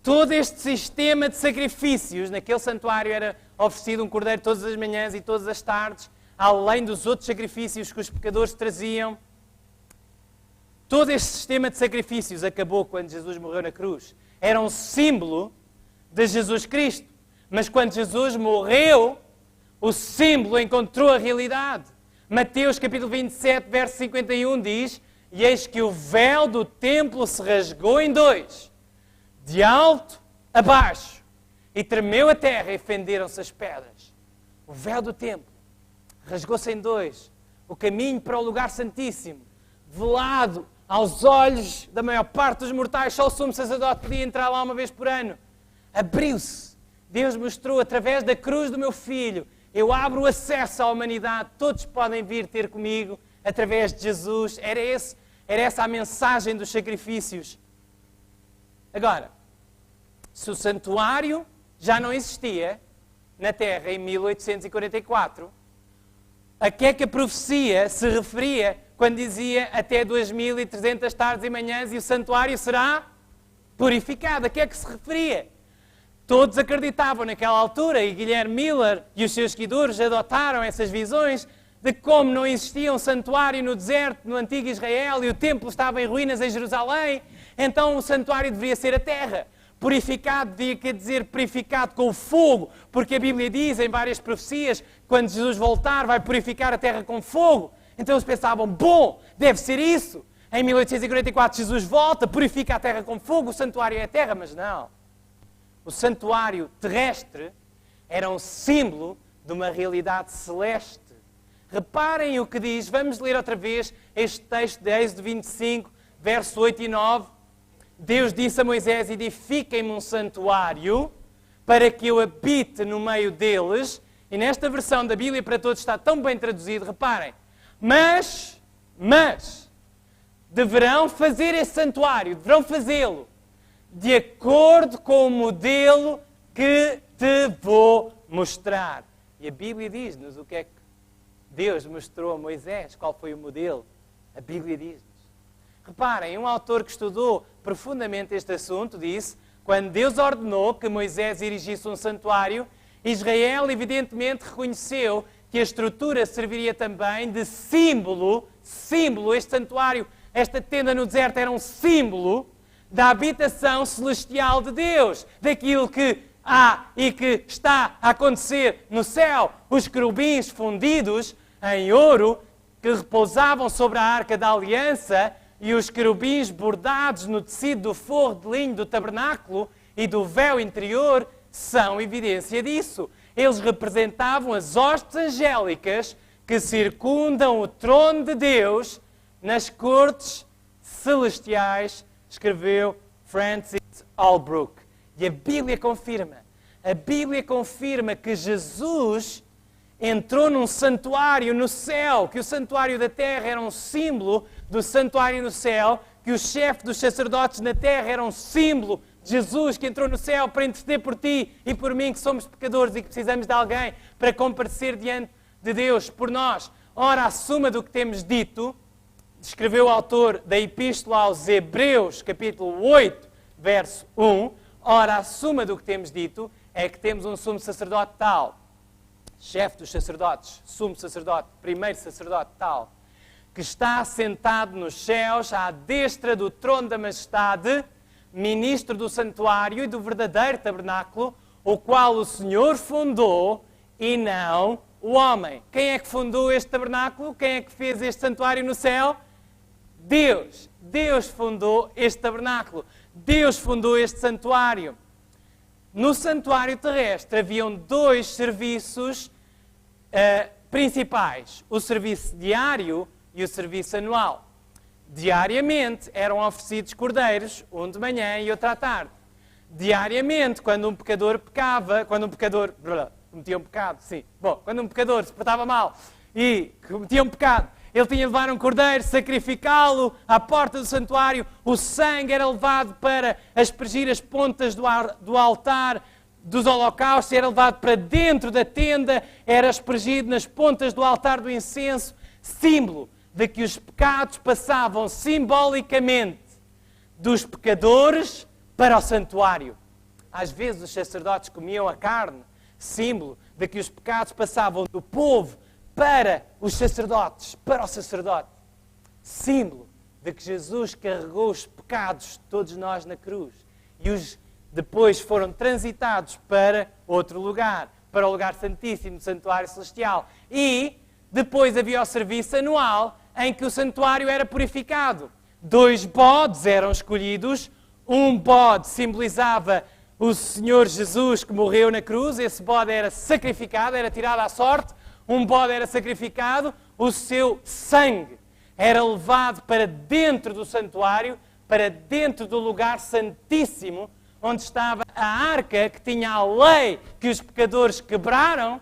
Todo este sistema de sacrifícios, naquele santuário era oferecido um cordeiro todas as manhãs e todas as tardes, além dos outros sacrifícios que os pecadores traziam. Todo este sistema de sacrifícios acabou quando Jesus morreu na cruz. Era um símbolo de Jesus Cristo. Mas quando Jesus morreu, o símbolo encontrou a realidade. Mateus capítulo 27, verso 51 diz, e eis que o véu do templo se rasgou em dois, de alto a baixo, e tremeu a terra e fenderam-se as pedras. O véu do templo rasgou-se em dois. O caminho para o lugar santíssimo, velado aos olhos da maior parte dos mortais, só o sumo sacerdote podia entrar lá uma vez por ano. Abriu-se. Deus mostrou através da cruz do meu filho, eu abro o acesso à humanidade, todos podem vir ter comigo através de Jesus. Era essa a mensagem dos sacrifícios. Agora, se o santuário já não existia na Terra em 1844, a que é que a profecia se referia quando dizia até 2300 tardes e manhãs e o santuário será purificado? A que é que se referia? Todos acreditavam naquela altura, e Guilherme Miller e os seus seguidores adotaram essas visões de como não existia um santuário no deserto, no antigo Israel, e o templo estava em ruínas em Jerusalém, então o santuário deveria ser a terra. Purificado, quer dizer purificado com o fogo, porque a Bíblia diz em várias profecias, quando Jesus voltar vai purificar a terra com fogo. Então eles pensavam, bom, deve ser isso. Em 1844 Jesus volta, purifica a terra com fogo, o santuário é a terra, mas não. O santuário terrestre era um símbolo de uma realidade celeste. Reparem o que diz, vamos ler outra vez este texto de Êxodo 25, verso 8 e 9. Deus disse a Moisés, edifiquem-me um santuário para que eu habite no meio deles. E nesta versão da Bíblia para Todos está tão bem traduzido, reparem. Mas, deverão fazer esse santuário, deverão fazê-lo de acordo com o modelo que te vou mostrar. E a Bíblia diz-nos o que é que Deus mostrou a Moisés, qual foi o modelo. A Bíblia diz-nos. Reparem, um autor que estudou profundamente este assunto disse, quando Deus ordenou que Moisés erigisse um santuário, Israel evidentemente reconheceu que a estrutura serviria também de símbolo, este santuário, esta tenda no deserto era um símbolo da habitação celestial de Deus, daquilo que há e que está a acontecer no céu. Os querubins fundidos em ouro que repousavam sobre a arca da aliança e os querubins bordados no tecido do forro de linho do tabernáculo e do véu interior são evidência disso. Eles representavam as hostes angélicas que circundam o trono de Deus nas cortes celestiais, escreveu Francis Holbrook. E a Bíblia confirma que Jesus entrou num santuário no céu, que o santuário da terra era um símbolo do santuário no céu, que o chefe dos sacerdotes na terra era um símbolo de Jesus que entrou no céu para interceder por ti e por mim, que somos pecadores e que precisamos de alguém para comparecer diante de Deus por nós. Ora, a suma do que temos dito, escreveu o autor da Epístola aos Hebreus, capítulo 8, verso 1, ora, a suma do que temos dito é que temos um sumo sacerdote tal, chefe dos sacerdotes, sumo sacerdote, primeiro sacerdote tal, que está sentado nos céus à destra do trono da majestade, ministro do santuário e do verdadeiro tabernáculo, o qual o Senhor fundou e não o homem. Quem é que fundou este tabernáculo? Quem é que fez este santuário no céu? Deus. Deus fundou este tabernáculo. Deus fundou este santuário. No santuário terrestre haviam dois serviços principais. O serviço diário e o serviço anual. Diariamente eram oferecidos cordeiros, um de manhã e outro à tarde. Diariamente, quando um pecador pecava, quando um pecador cometia um pecado, sim. Bom, quando um pecador se portava mal e cometia um pecado, ele tinha de levar um cordeiro, sacrificá-lo à porta do santuário, o sangue era levado para aspergir as pontas do altar dos holocaustos, era levado para dentro da tenda, era aspergido nas pontas do altar do incenso, símbolo de que os pecados passavam simbolicamente dos pecadores para o santuário. Às vezes os sacerdotes comiam a carne, símbolo de que os pecados passavam do povo para os sacerdotes, para o sacerdote. Símbolo de que Jesus carregou os pecados de todos nós na cruz. E os depois foram transitados para outro lugar, para o lugar santíssimo do santuário celestial. E depois havia o serviço anual em que o santuário era purificado. 2 bodes eram escolhidos. Um bode simbolizava o Senhor Jesus que morreu na cruz. Esse bode era sacrificado, era tirado à sorte. Um bode era sacrificado. O seu sangue era levado para dentro do santuário, para dentro do lugar santíssimo, onde estava a arca que tinha a lei que os pecadores quebraram,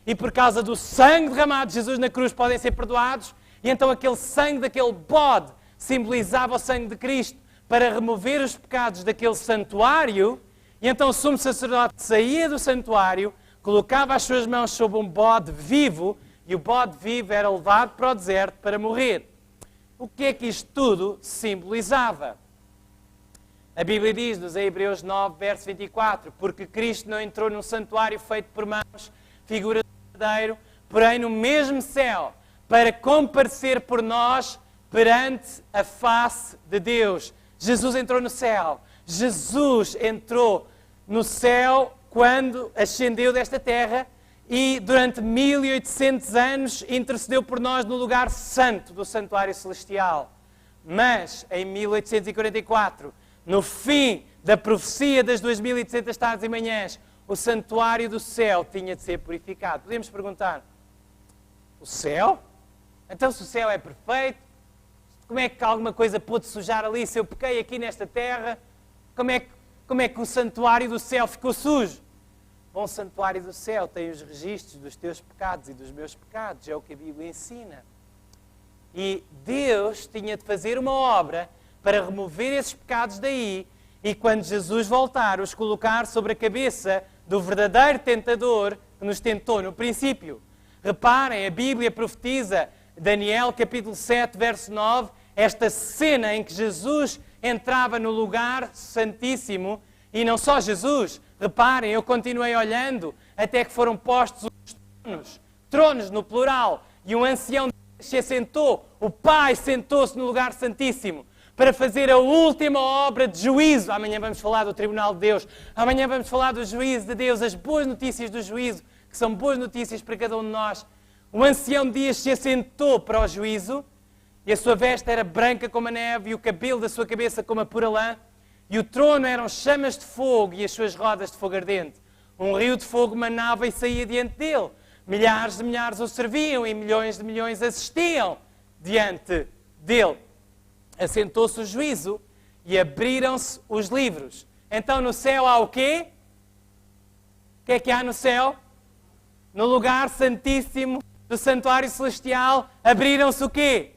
e por causa do sangue derramado de Jesus na cruz podem ser perdoados. E então aquele sangue daquele bode simbolizava o sangue de Cristo para remover os pecados daquele santuário. E então o sumo sacerdote saía do santuário, colocava as suas mãos sobre um bode vivo, e o bode vivo era levado para o deserto para morrer. O que é que isto tudo simbolizava? A Bíblia diz-nos em Hebreus 9, verso 24, porque Cristo não entrou num santuário feito por mãos, figura do verdadeiro, porém no mesmo céu, para comparecer por nós perante a face de Deus. Jesus entrou no céu. Jesus entrou no céu quando ascendeu desta terra e durante 1800 anos intercedeu por nós no lugar santo do santuário celestial. Mas em 1844, no fim da profecia das 2800 tardes e manhãs, o santuário do céu tinha de ser purificado. Podemos perguntar, o céu? Então se o céu é perfeito, como é que alguma coisa pôde sujar ali? Se eu pequei aqui nesta terra, como é que o santuário do céu ficou sujo? Bom, o santuário do céu tem os registros dos teus pecados e dos meus pecados, é o que a Bíblia ensina. E Deus tinha de fazer uma obra para remover esses pecados daí, e quando Jesus voltar, os colocar sobre a cabeça do verdadeiro tentador que nos tentou no princípio. Reparem, a Bíblia profetiza, Daniel capítulo 7, verso 9, esta cena em que Jesus entrava no lugar santíssimo, e não só Jesus, reparem, eu continuei olhando até que foram postos os tronos no plural, e um ancião se assentou, o Pai sentou-se no lugar santíssimo. para fazer a última obra de juízo. Amanhã vamos falar do Tribunal de Deus. Amanhã vamos falar do juízo de Deus, as boas notícias do juízo, que são boas notícias para cada um de nós. O ancião de dias se assentou para o juízo, e a sua veste era branca como a neve, e o cabelo da sua cabeça como a pura lã, e o trono eram chamas de fogo, e as suas rodas de fogo ardente. Um rio de fogo manava e saía diante dele. Milhares de milhares o serviam, e milhões de milhões assistiam diante dele. Assentou-se o juízo e abriram-se os livros. Então no céu há o quê? O que é que há no céu? No lugar santíssimo do santuário celestial abriram-se o quê?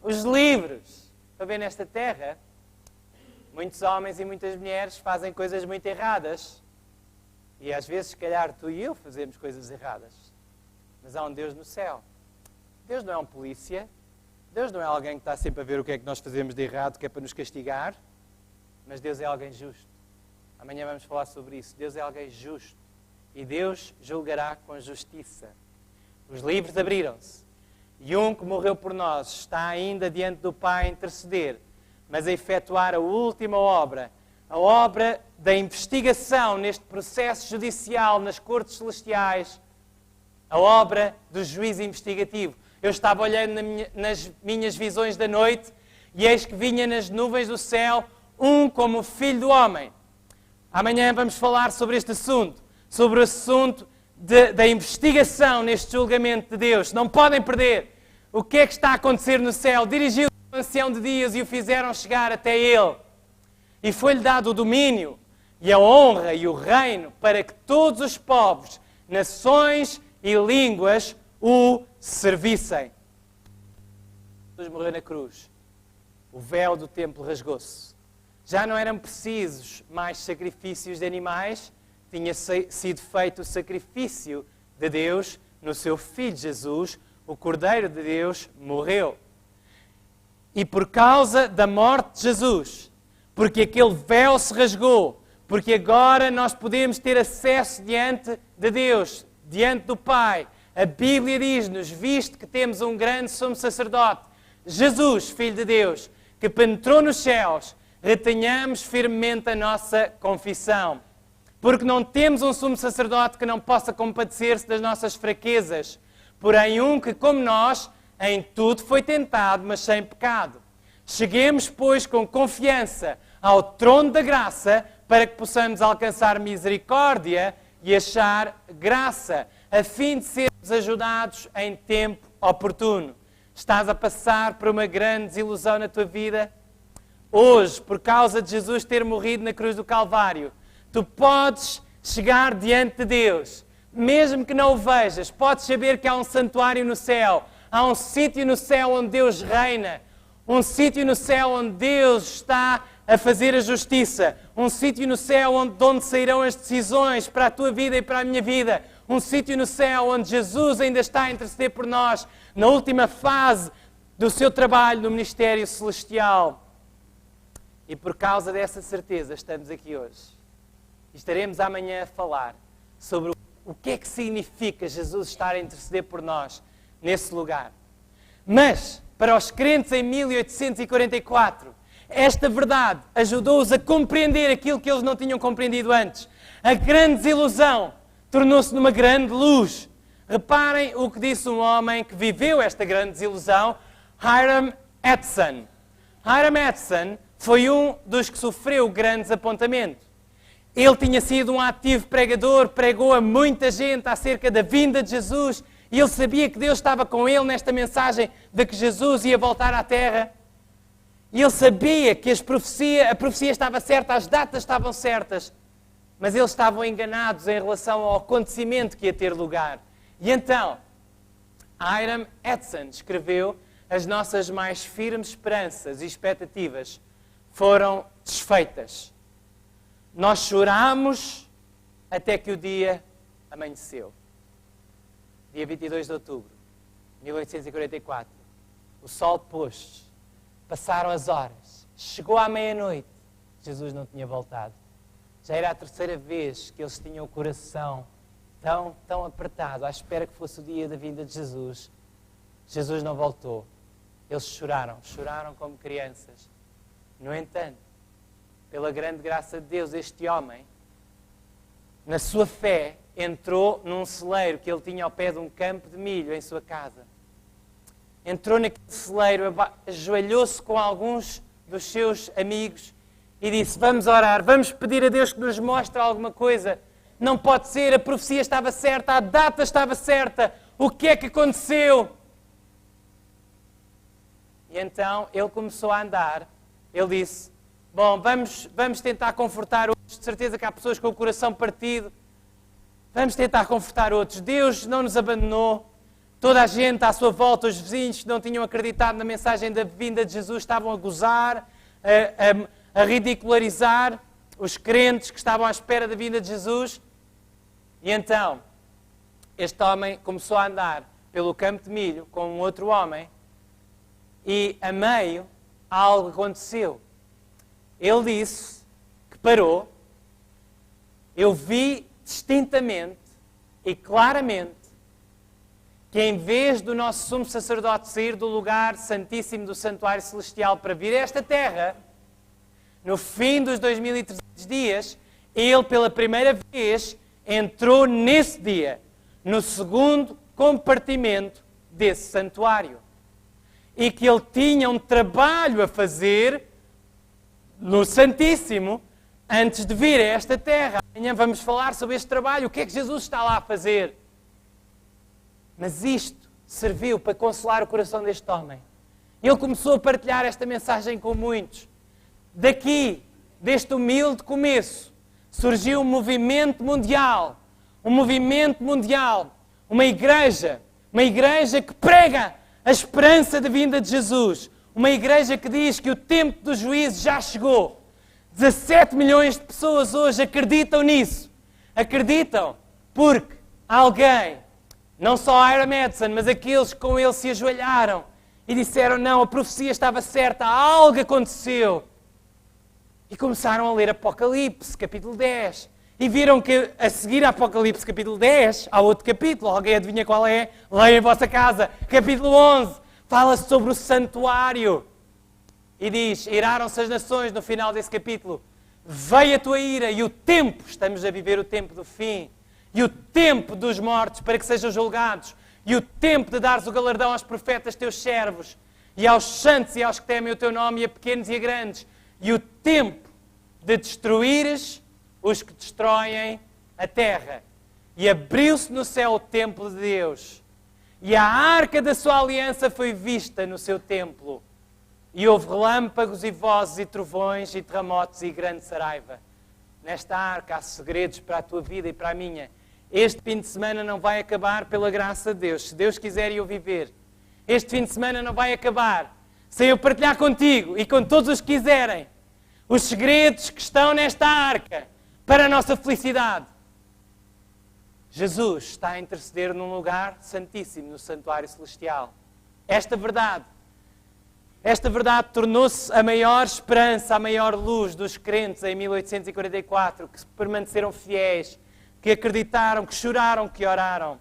Os livros. Para ver nesta terra, muitos homens e muitas mulheres fazem coisas muito erradas. E às vezes, se calhar, tu e eu fazemos coisas erradas. Mas há um Deus no céu. Deus não é um polícia. Deus não é alguém que está sempre a ver o que é que nós fazemos de errado, que é para nos castigar, mas Deus é alguém justo. Amanhã vamos falar sobre isso. Deus é alguém justo e Deus julgará com justiça. Os livros abriram-se e um que morreu por nós está ainda diante do Pai a interceder, mas a efetuar a última obra, a obra da investigação neste processo judicial nas cortes celestiais, a obra do juízo investigativo. Eu estava olhando nas minhas visões da noite e eis que vinha nas nuvens do céu um como o Filho do Homem. Amanhã vamos falar sobre este assunto, sobre o assunto da investigação neste julgamento de Deus. Não podem perder. O que é que está a acontecer no céu? Dirigiu-se ao ancião de dias e o fizeram chegar até ele. E foi-lhe dado o domínio e a honra e o reino para que todos os povos, nações e línguas o servissem. Jesus morreu na cruz. O véu do templo rasgou-se. Já não eram precisos mais sacrifícios de animais. Tinha sido feito o sacrifício de Deus no seu Filho Jesus. O Cordeiro de Deus morreu. E por causa da morte de Jesus, porque aquele véu se rasgou, porque agora nós podemos ter acesso diante de Deus, diante do Pai. A Bíblia diz-nos, visto que temos um grande sumo sacerdote, Jesus, Filho de Deus, que penetrou nos céus, retenhamos firmemente a nossa confissão. Porque não temos um sumo sacerdote que não possa compadecer-se das nossas fraquezas, porém um que, como nós, em tudo foi tentado, mas sem pecado. Cheguemos, pois, com confiança ao trono da graça, para que possamos alcançar misericórdia e achar graça, a fim de sermos ajudados em tempo oportuno. Estás a passar por uma grande desilusão na tua vida? Hoje, por causa de Jesus ter morrido na cruz do Calvário, tu podes chegar diante de Deus, mesmo que não o vejas, podes saber que há um santuário no céu, há um sítio no céu onde Deus reina, um sítio no céu onde Deus está a fazer a justiça, um sítio no céu de onde sairão as decisões para a tua vida e para a minha vida, um sítio no céu onde Jesus ainda está a interceder por nós, na última fase do seu trabalho no ministério celestial. E por causa dessa certeza estamos aqui hoje. Estaremos amanhã a falar sobre o que é que significa Jesus estar a interceder por nós nesse lugar. Mas, para os crentes em 1844, esta verdade ajudou-os a compreender aquilo que eles não tinham compreendido antes. A grande desilusão tornou-se numa grande luz. Reparem o que disse um homem que viveu esta grande desilusão, Hiram Edson. Hiram Edson foi um dos que sofreu grande desapontamento. Ele tinha sido um ativo pregador, pregou a muita gente acerca da vinda de Jesus e ele sabia que Deus estava com ele nesta mensagem de que Jesus ia voltar à Terra. E ele sabia que a profecia estava certa, as datas estavam certas, mas eles estavam enganados em relação ao acontecimento que ia ter lugar. E então, Hiram Edson escreveu: as nossas mais firmes esperanças e expectativas foram desfeitas. Nós chorámos até que o dia amanheceu. Dia 22 de outubro de 1844. O sol pôs-se. Passaram as horas. Chegou à meia-noite. Jesus não tinha voltado. Já era a terceira vez que eles tinham o coração tão apertado, à espera que fosse o dia da vinda de Jesus. Jesus não voltou. Eles choraram como crianças. No entanto, pela grande graça de Deus, este homem, na sua fé, entrou num celeiro que ele tinha ao pé de um campo de milho em sua casa. Entrou naquele celeiro, ajoelhou-se com alguns dos seus amigos e disse: vamos orar, vamos pedir a Deus que nos mostre alguma coisa. Não pode ser, a profecia estava certa, a data estava certa, o que é que aconteceu? E então ele começou a andar, ele disse: bom, vamos tentar confortar outros, de certeza que há pessoas com o coração partido, vamos tentar confortar outros. Deus não nos abandonou, toda a gente à sua volta, os vizinhos que não tinham acreditado na mensagem da vinda de Jesus, estavam a gozar, a ridicularizar os crentes que estavam à espera da vinda de Jesus. E então, este homem começou a andar pelo campo de milho com um outro homem e, a meio, algo aconteceu. Ele disse que parou. Eu vi distintamente e claramente que, em vez do nosso sumo sacerdote sair do lugar santíssimo do santuário celestial para vir a esta terra, no fim dos 2300 dias, ele, pela primeira vez, entrou nesse dia, no segundo compartimento desse santuário. E que ele tinha um trabalho a fazer no Santíssimo antes de vir a esta terra. Amanhã vamos falar sobre este trabalho, o que é que Jesus está lá a fazer. Mas isto serviu para consolar o coração deste homem. Ele começou a partilhar esta mensagem com muitos. Daqui, deste humilde começo, surgiu um movimento mundial, uma igreja que prega a esperança da vinda de Jesus, uma igreja que diz que o tempo do juízo já chegou. 17 milhões de pessoas hoje acreditam nisso. Acreditam porque alguém, não só a Ira Madsen, mas aqueles que com ele se ajoelharam e disseram: não, a profecia estava certa, algo aconteceu. E começaram a ler Apocalipse, capítulo 10. E viram que, a seguir a Apocalipse, capítulo 10, há outro capítulo. Alguém adivinha qual é? Leia em vossa casa. Capítulo 11. Fala-se sobre o santuário. E diz: iraram-se as nações, no final desse capítulo. Veio a tua ira e o tempo, estamos a viver o tempo do fim. E o tempo dos mortos para que sejam julgados. E o tempo de dares o galardão aos profetas teus servos. E aos santos e aos que temem o teu nome, e a pequenos e a grandes. E o tempo de destruíres os que destroem a terra. E abriu-se no céu o templo de Deus. E a arca da sua aliança foi vista no seu templo. E houve relâmpagos e vozes e trovões e terremotos e grande saraiva. Nesta arca há segredos para a tua vida e para a minha. Este fim de semana não vai acabar pela graça de Deus. Se Deus quiser eu viver. Este fim de semana não vai acabar sem eu partilhar contigo e com todos os que quiserem os segredos que estão nesta arca para a nossa felicidade. Jesus está a interceder num lugar santíssimo, no santuário celestial. Esta verdade tornou-se a maior esperança, a maior luz dos crentes em 1844, que permaneceram fiéis, que acreditaram, que choraram, que oraram.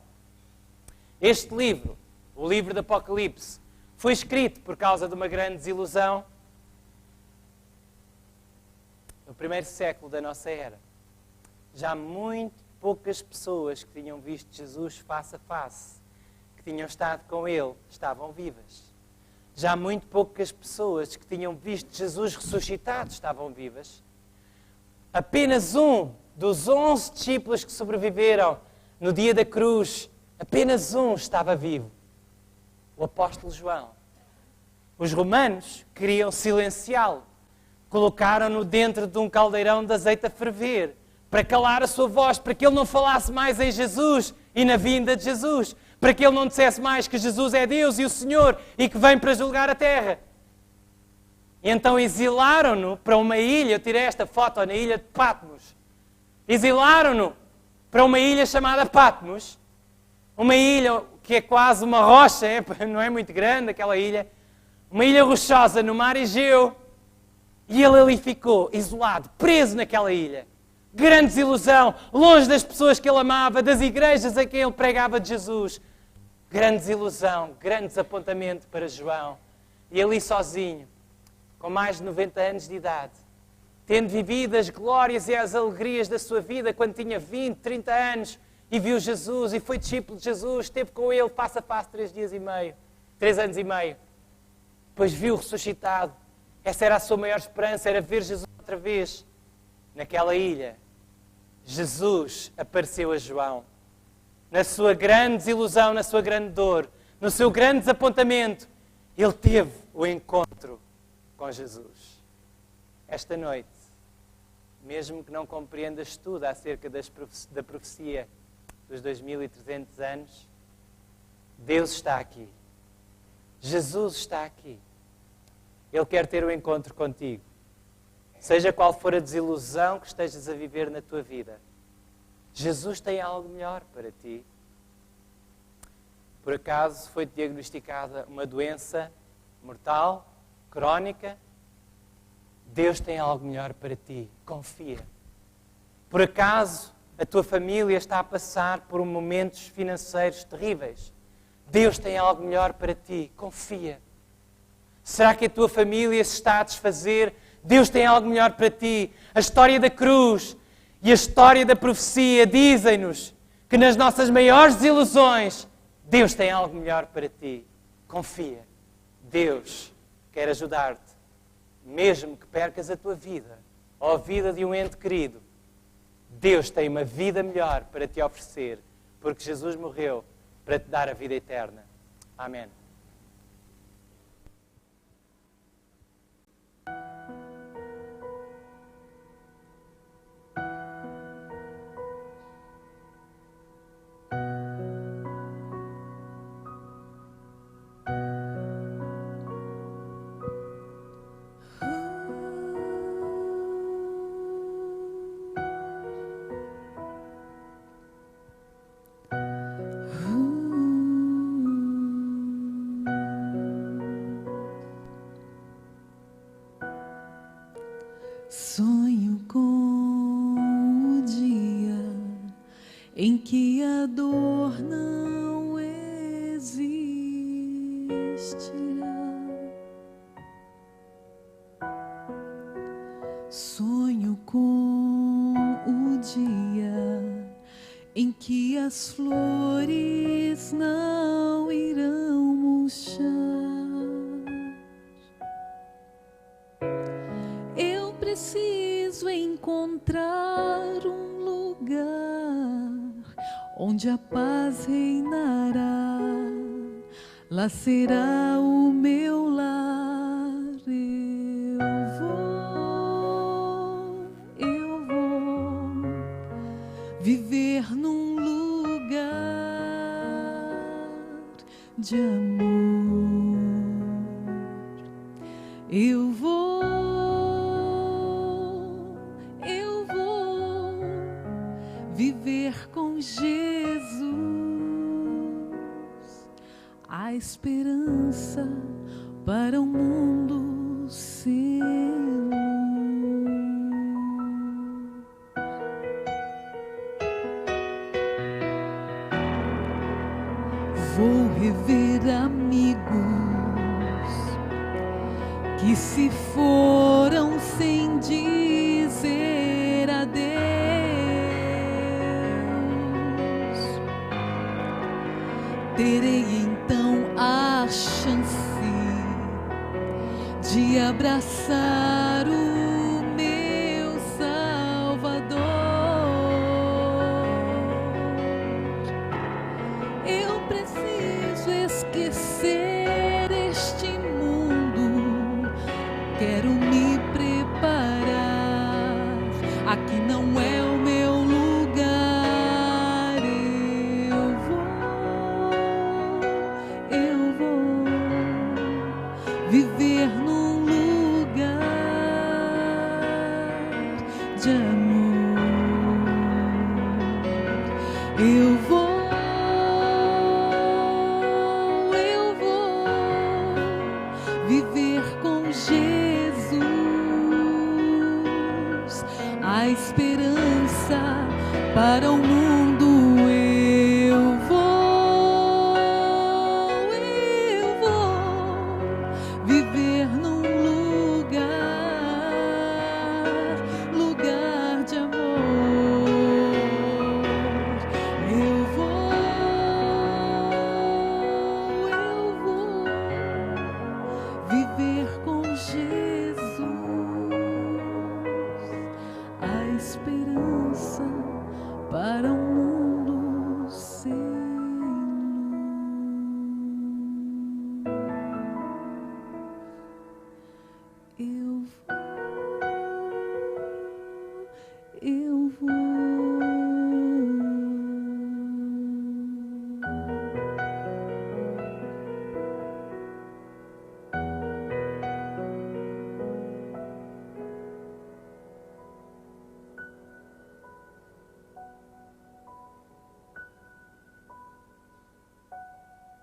Este livro, o livro do Apocalipse, foi escrito por causa de uma grande desilusão no primeiro século da nossa era. Já muito poucas pessoas que tinham visto Jesus face a face, que tinham estado com Ele, estavam vivas. Já muito poucas pessoas que tinham visto Jesus ressuscitado estavam vivas. Apenas um dos 11 discípulos que sobreviveram no dia da cruz, apenas um estava vivo. O apóstolo João. Os romanos queriam silenciá-lo. Colocaram-no dentro de um caldeirão de azeite a ferver, para calar a sua voz, para que ele não falasse mais em Jesus e na vinda de Jesus, para que ele não dissesse mais que Jesus é Deus e o Senhor e que vem para julgar a terra. E então exilaram-no para uma ilha, eu tirei esta foto na ilha de Patmos. Exilaram-no para uma ilha chamada Patmos, uma ilha que é quase uma rocha, não é muito grande aquela ilha, uma ilha rochosa no mar Egeu, e ele ali ficou isolado, preso naquela ilha. Grande desilusão, longe das pessoas que ele amava, das igrejas a quem ele pregava de Jesus. Grande desilusão, grande desapontamento para João. E ali sozinho, com mais de 90 anos de idade, tendo vivido as glórias e as alegrias da sua vida quando tinha 20, 30 anos e viu Jesus e foi discípulo de Jesus, esteve com ele face a face 3 anos e meio. Depois viu ressuscitado. Essa era a sua maior esperança, era ver Jesus outra vez. Naquela ilha, Jesus apareceu a João. Na sua grande desilusão, na sua grande dor, no seu grande desapontamento, ele teve o encontro com Jesus. Esta noite, mesmo que não compreendas tudo acerca da profecia dos 2300 anos, Deus está aqui. Jesus está aqui. Ele quer ter um encontro contigo. Seja qual for a desilusão que estejas a viver na tua vida, Jesus tem algo melhor para ti. Por acaso foi diagnosticada uma doença mortal, crónica? Deus tem algo melhor para ti. Confia. Por acaso a tua família está a passar por momentos financeiros terríveis? Deus tem algo melhor para ti. Confia. Será que a tua família se está a desfazer? Deus tem algo melhor para ti. A história da cruz e a história da profecia dizem-nos que nas nossas maiores desilusões, Deus tem algo melhor para ti. Confia. Deus quer ajudar-te. Mesmo que percas a tua vida ou a vida de um ente querido, Deus tem uma vida melhor para te oferecer, porque Jesus morreu para te dar a vida eterna. Amém. Sonho com o dia em que a dor não existirá. Sonho com o dia em que as flores não irão murchar. Preciso encontrar um lugar onde a paz reinará. Lá será o meu lar. Eu vou viver num lugar de amor. Eu vou viver com Jesus, a esperança para um mundo sem luz. Vou rever amigos que se foram sem dizer adeus. Terei então a chance de abraçar o meu Salvador. Eu preciso esquecer este mundo, quero me preparar. Aqui não é o meu lugar. Viver num lugar de amor. Eu vou viver com Jesus,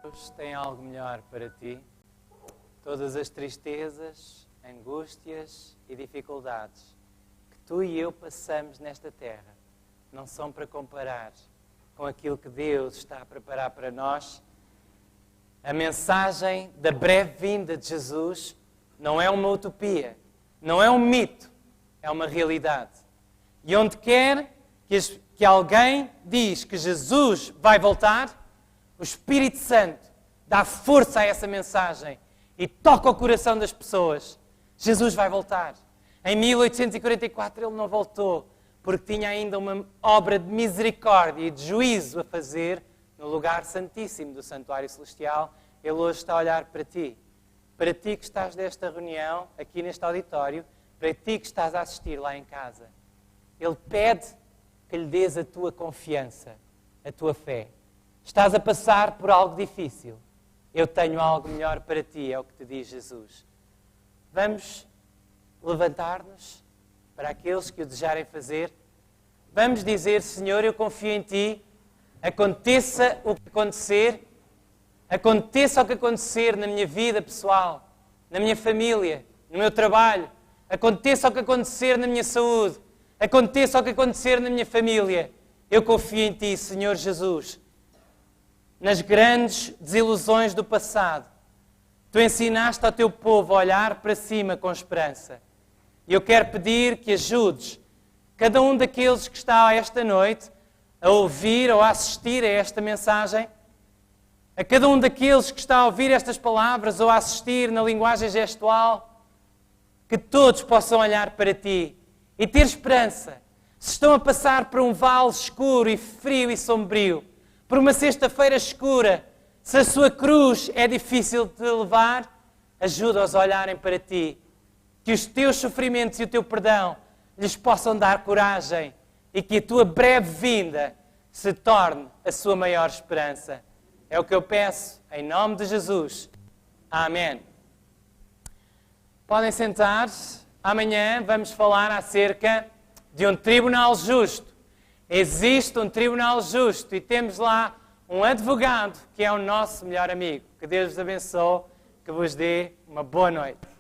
Deus tem algo melhor para ti. Todas as tristezas, angústias e dificuldades que tu e eu passamos nesta terra não são para comparar com aquilo que Deus está a preparar para nós. A mensagem da breve vinda de Jesus não é uma utopia, não é um mito, é uma realidade. E onde quer que alguém diz que Jesus vai voltar, o Espírito Santo dá força a essa mensagem e toca o coração das pessoas. Jesus vai voltar. Em 1844 ele não voltou, porque tinha ainda uma obra de misericórdia e de juízo a fazer no lugar santíssimo do Santuário Celestial. Ele hoje está a olhar para ti que estás nesta reunião, aqui neste auditório, para ti que estás a assistir lá em casa. Ele pede que lhe dês a tua confiança, a tua fé. Estás a passar por algo difícil. Eu tenho algo melhor para ti, é o que te diz Jesus. Vamos levantar-nos para aqueles que o desejarem fazer. Vamos dizer, Senhor, eu confio em ti. Aconteça o que acontecer, aconteça o que acontecer na minha vida pessoal, na minha família, no meu trabalho. Aconteça o que acontecer na minha saúde. Aconteça o que acontecer na minha família. Eu confio em ti, Senhor Jesus. Nas grandes desilusões do passado, tu ensinaste ao teu povo a olhar para cima com esperança. E eu quero pedir que ajudes cada um daqueles que está esta noite a ouvir ou a assistir a esta mensagem, a cada um daqueles que está a ouvir estas palavras ou a assistir na linguagem gestual, que todos possam olhar para ti e ter esperança. Se estão a passar por um vale escuro e frio e sombrio, por uma sexta-feira escura, se a sua cruz é difícil de levar, ajuda-os a olharem para ti. Que os teus sofrimentos e o teu perdão lhes possam dar coragem e que a tua breve vinda se torne a sua maior esperança. É o que eu peço, em nome de Jesus. Amém. Podem sentar-se. Amanhã vamos falar acerca de um tribunal justo. Existe um tribunal justo e temos lá um advogado que é o nosso melhor amigo. Que Deus vos abençoe, que vos dê uma boa noite.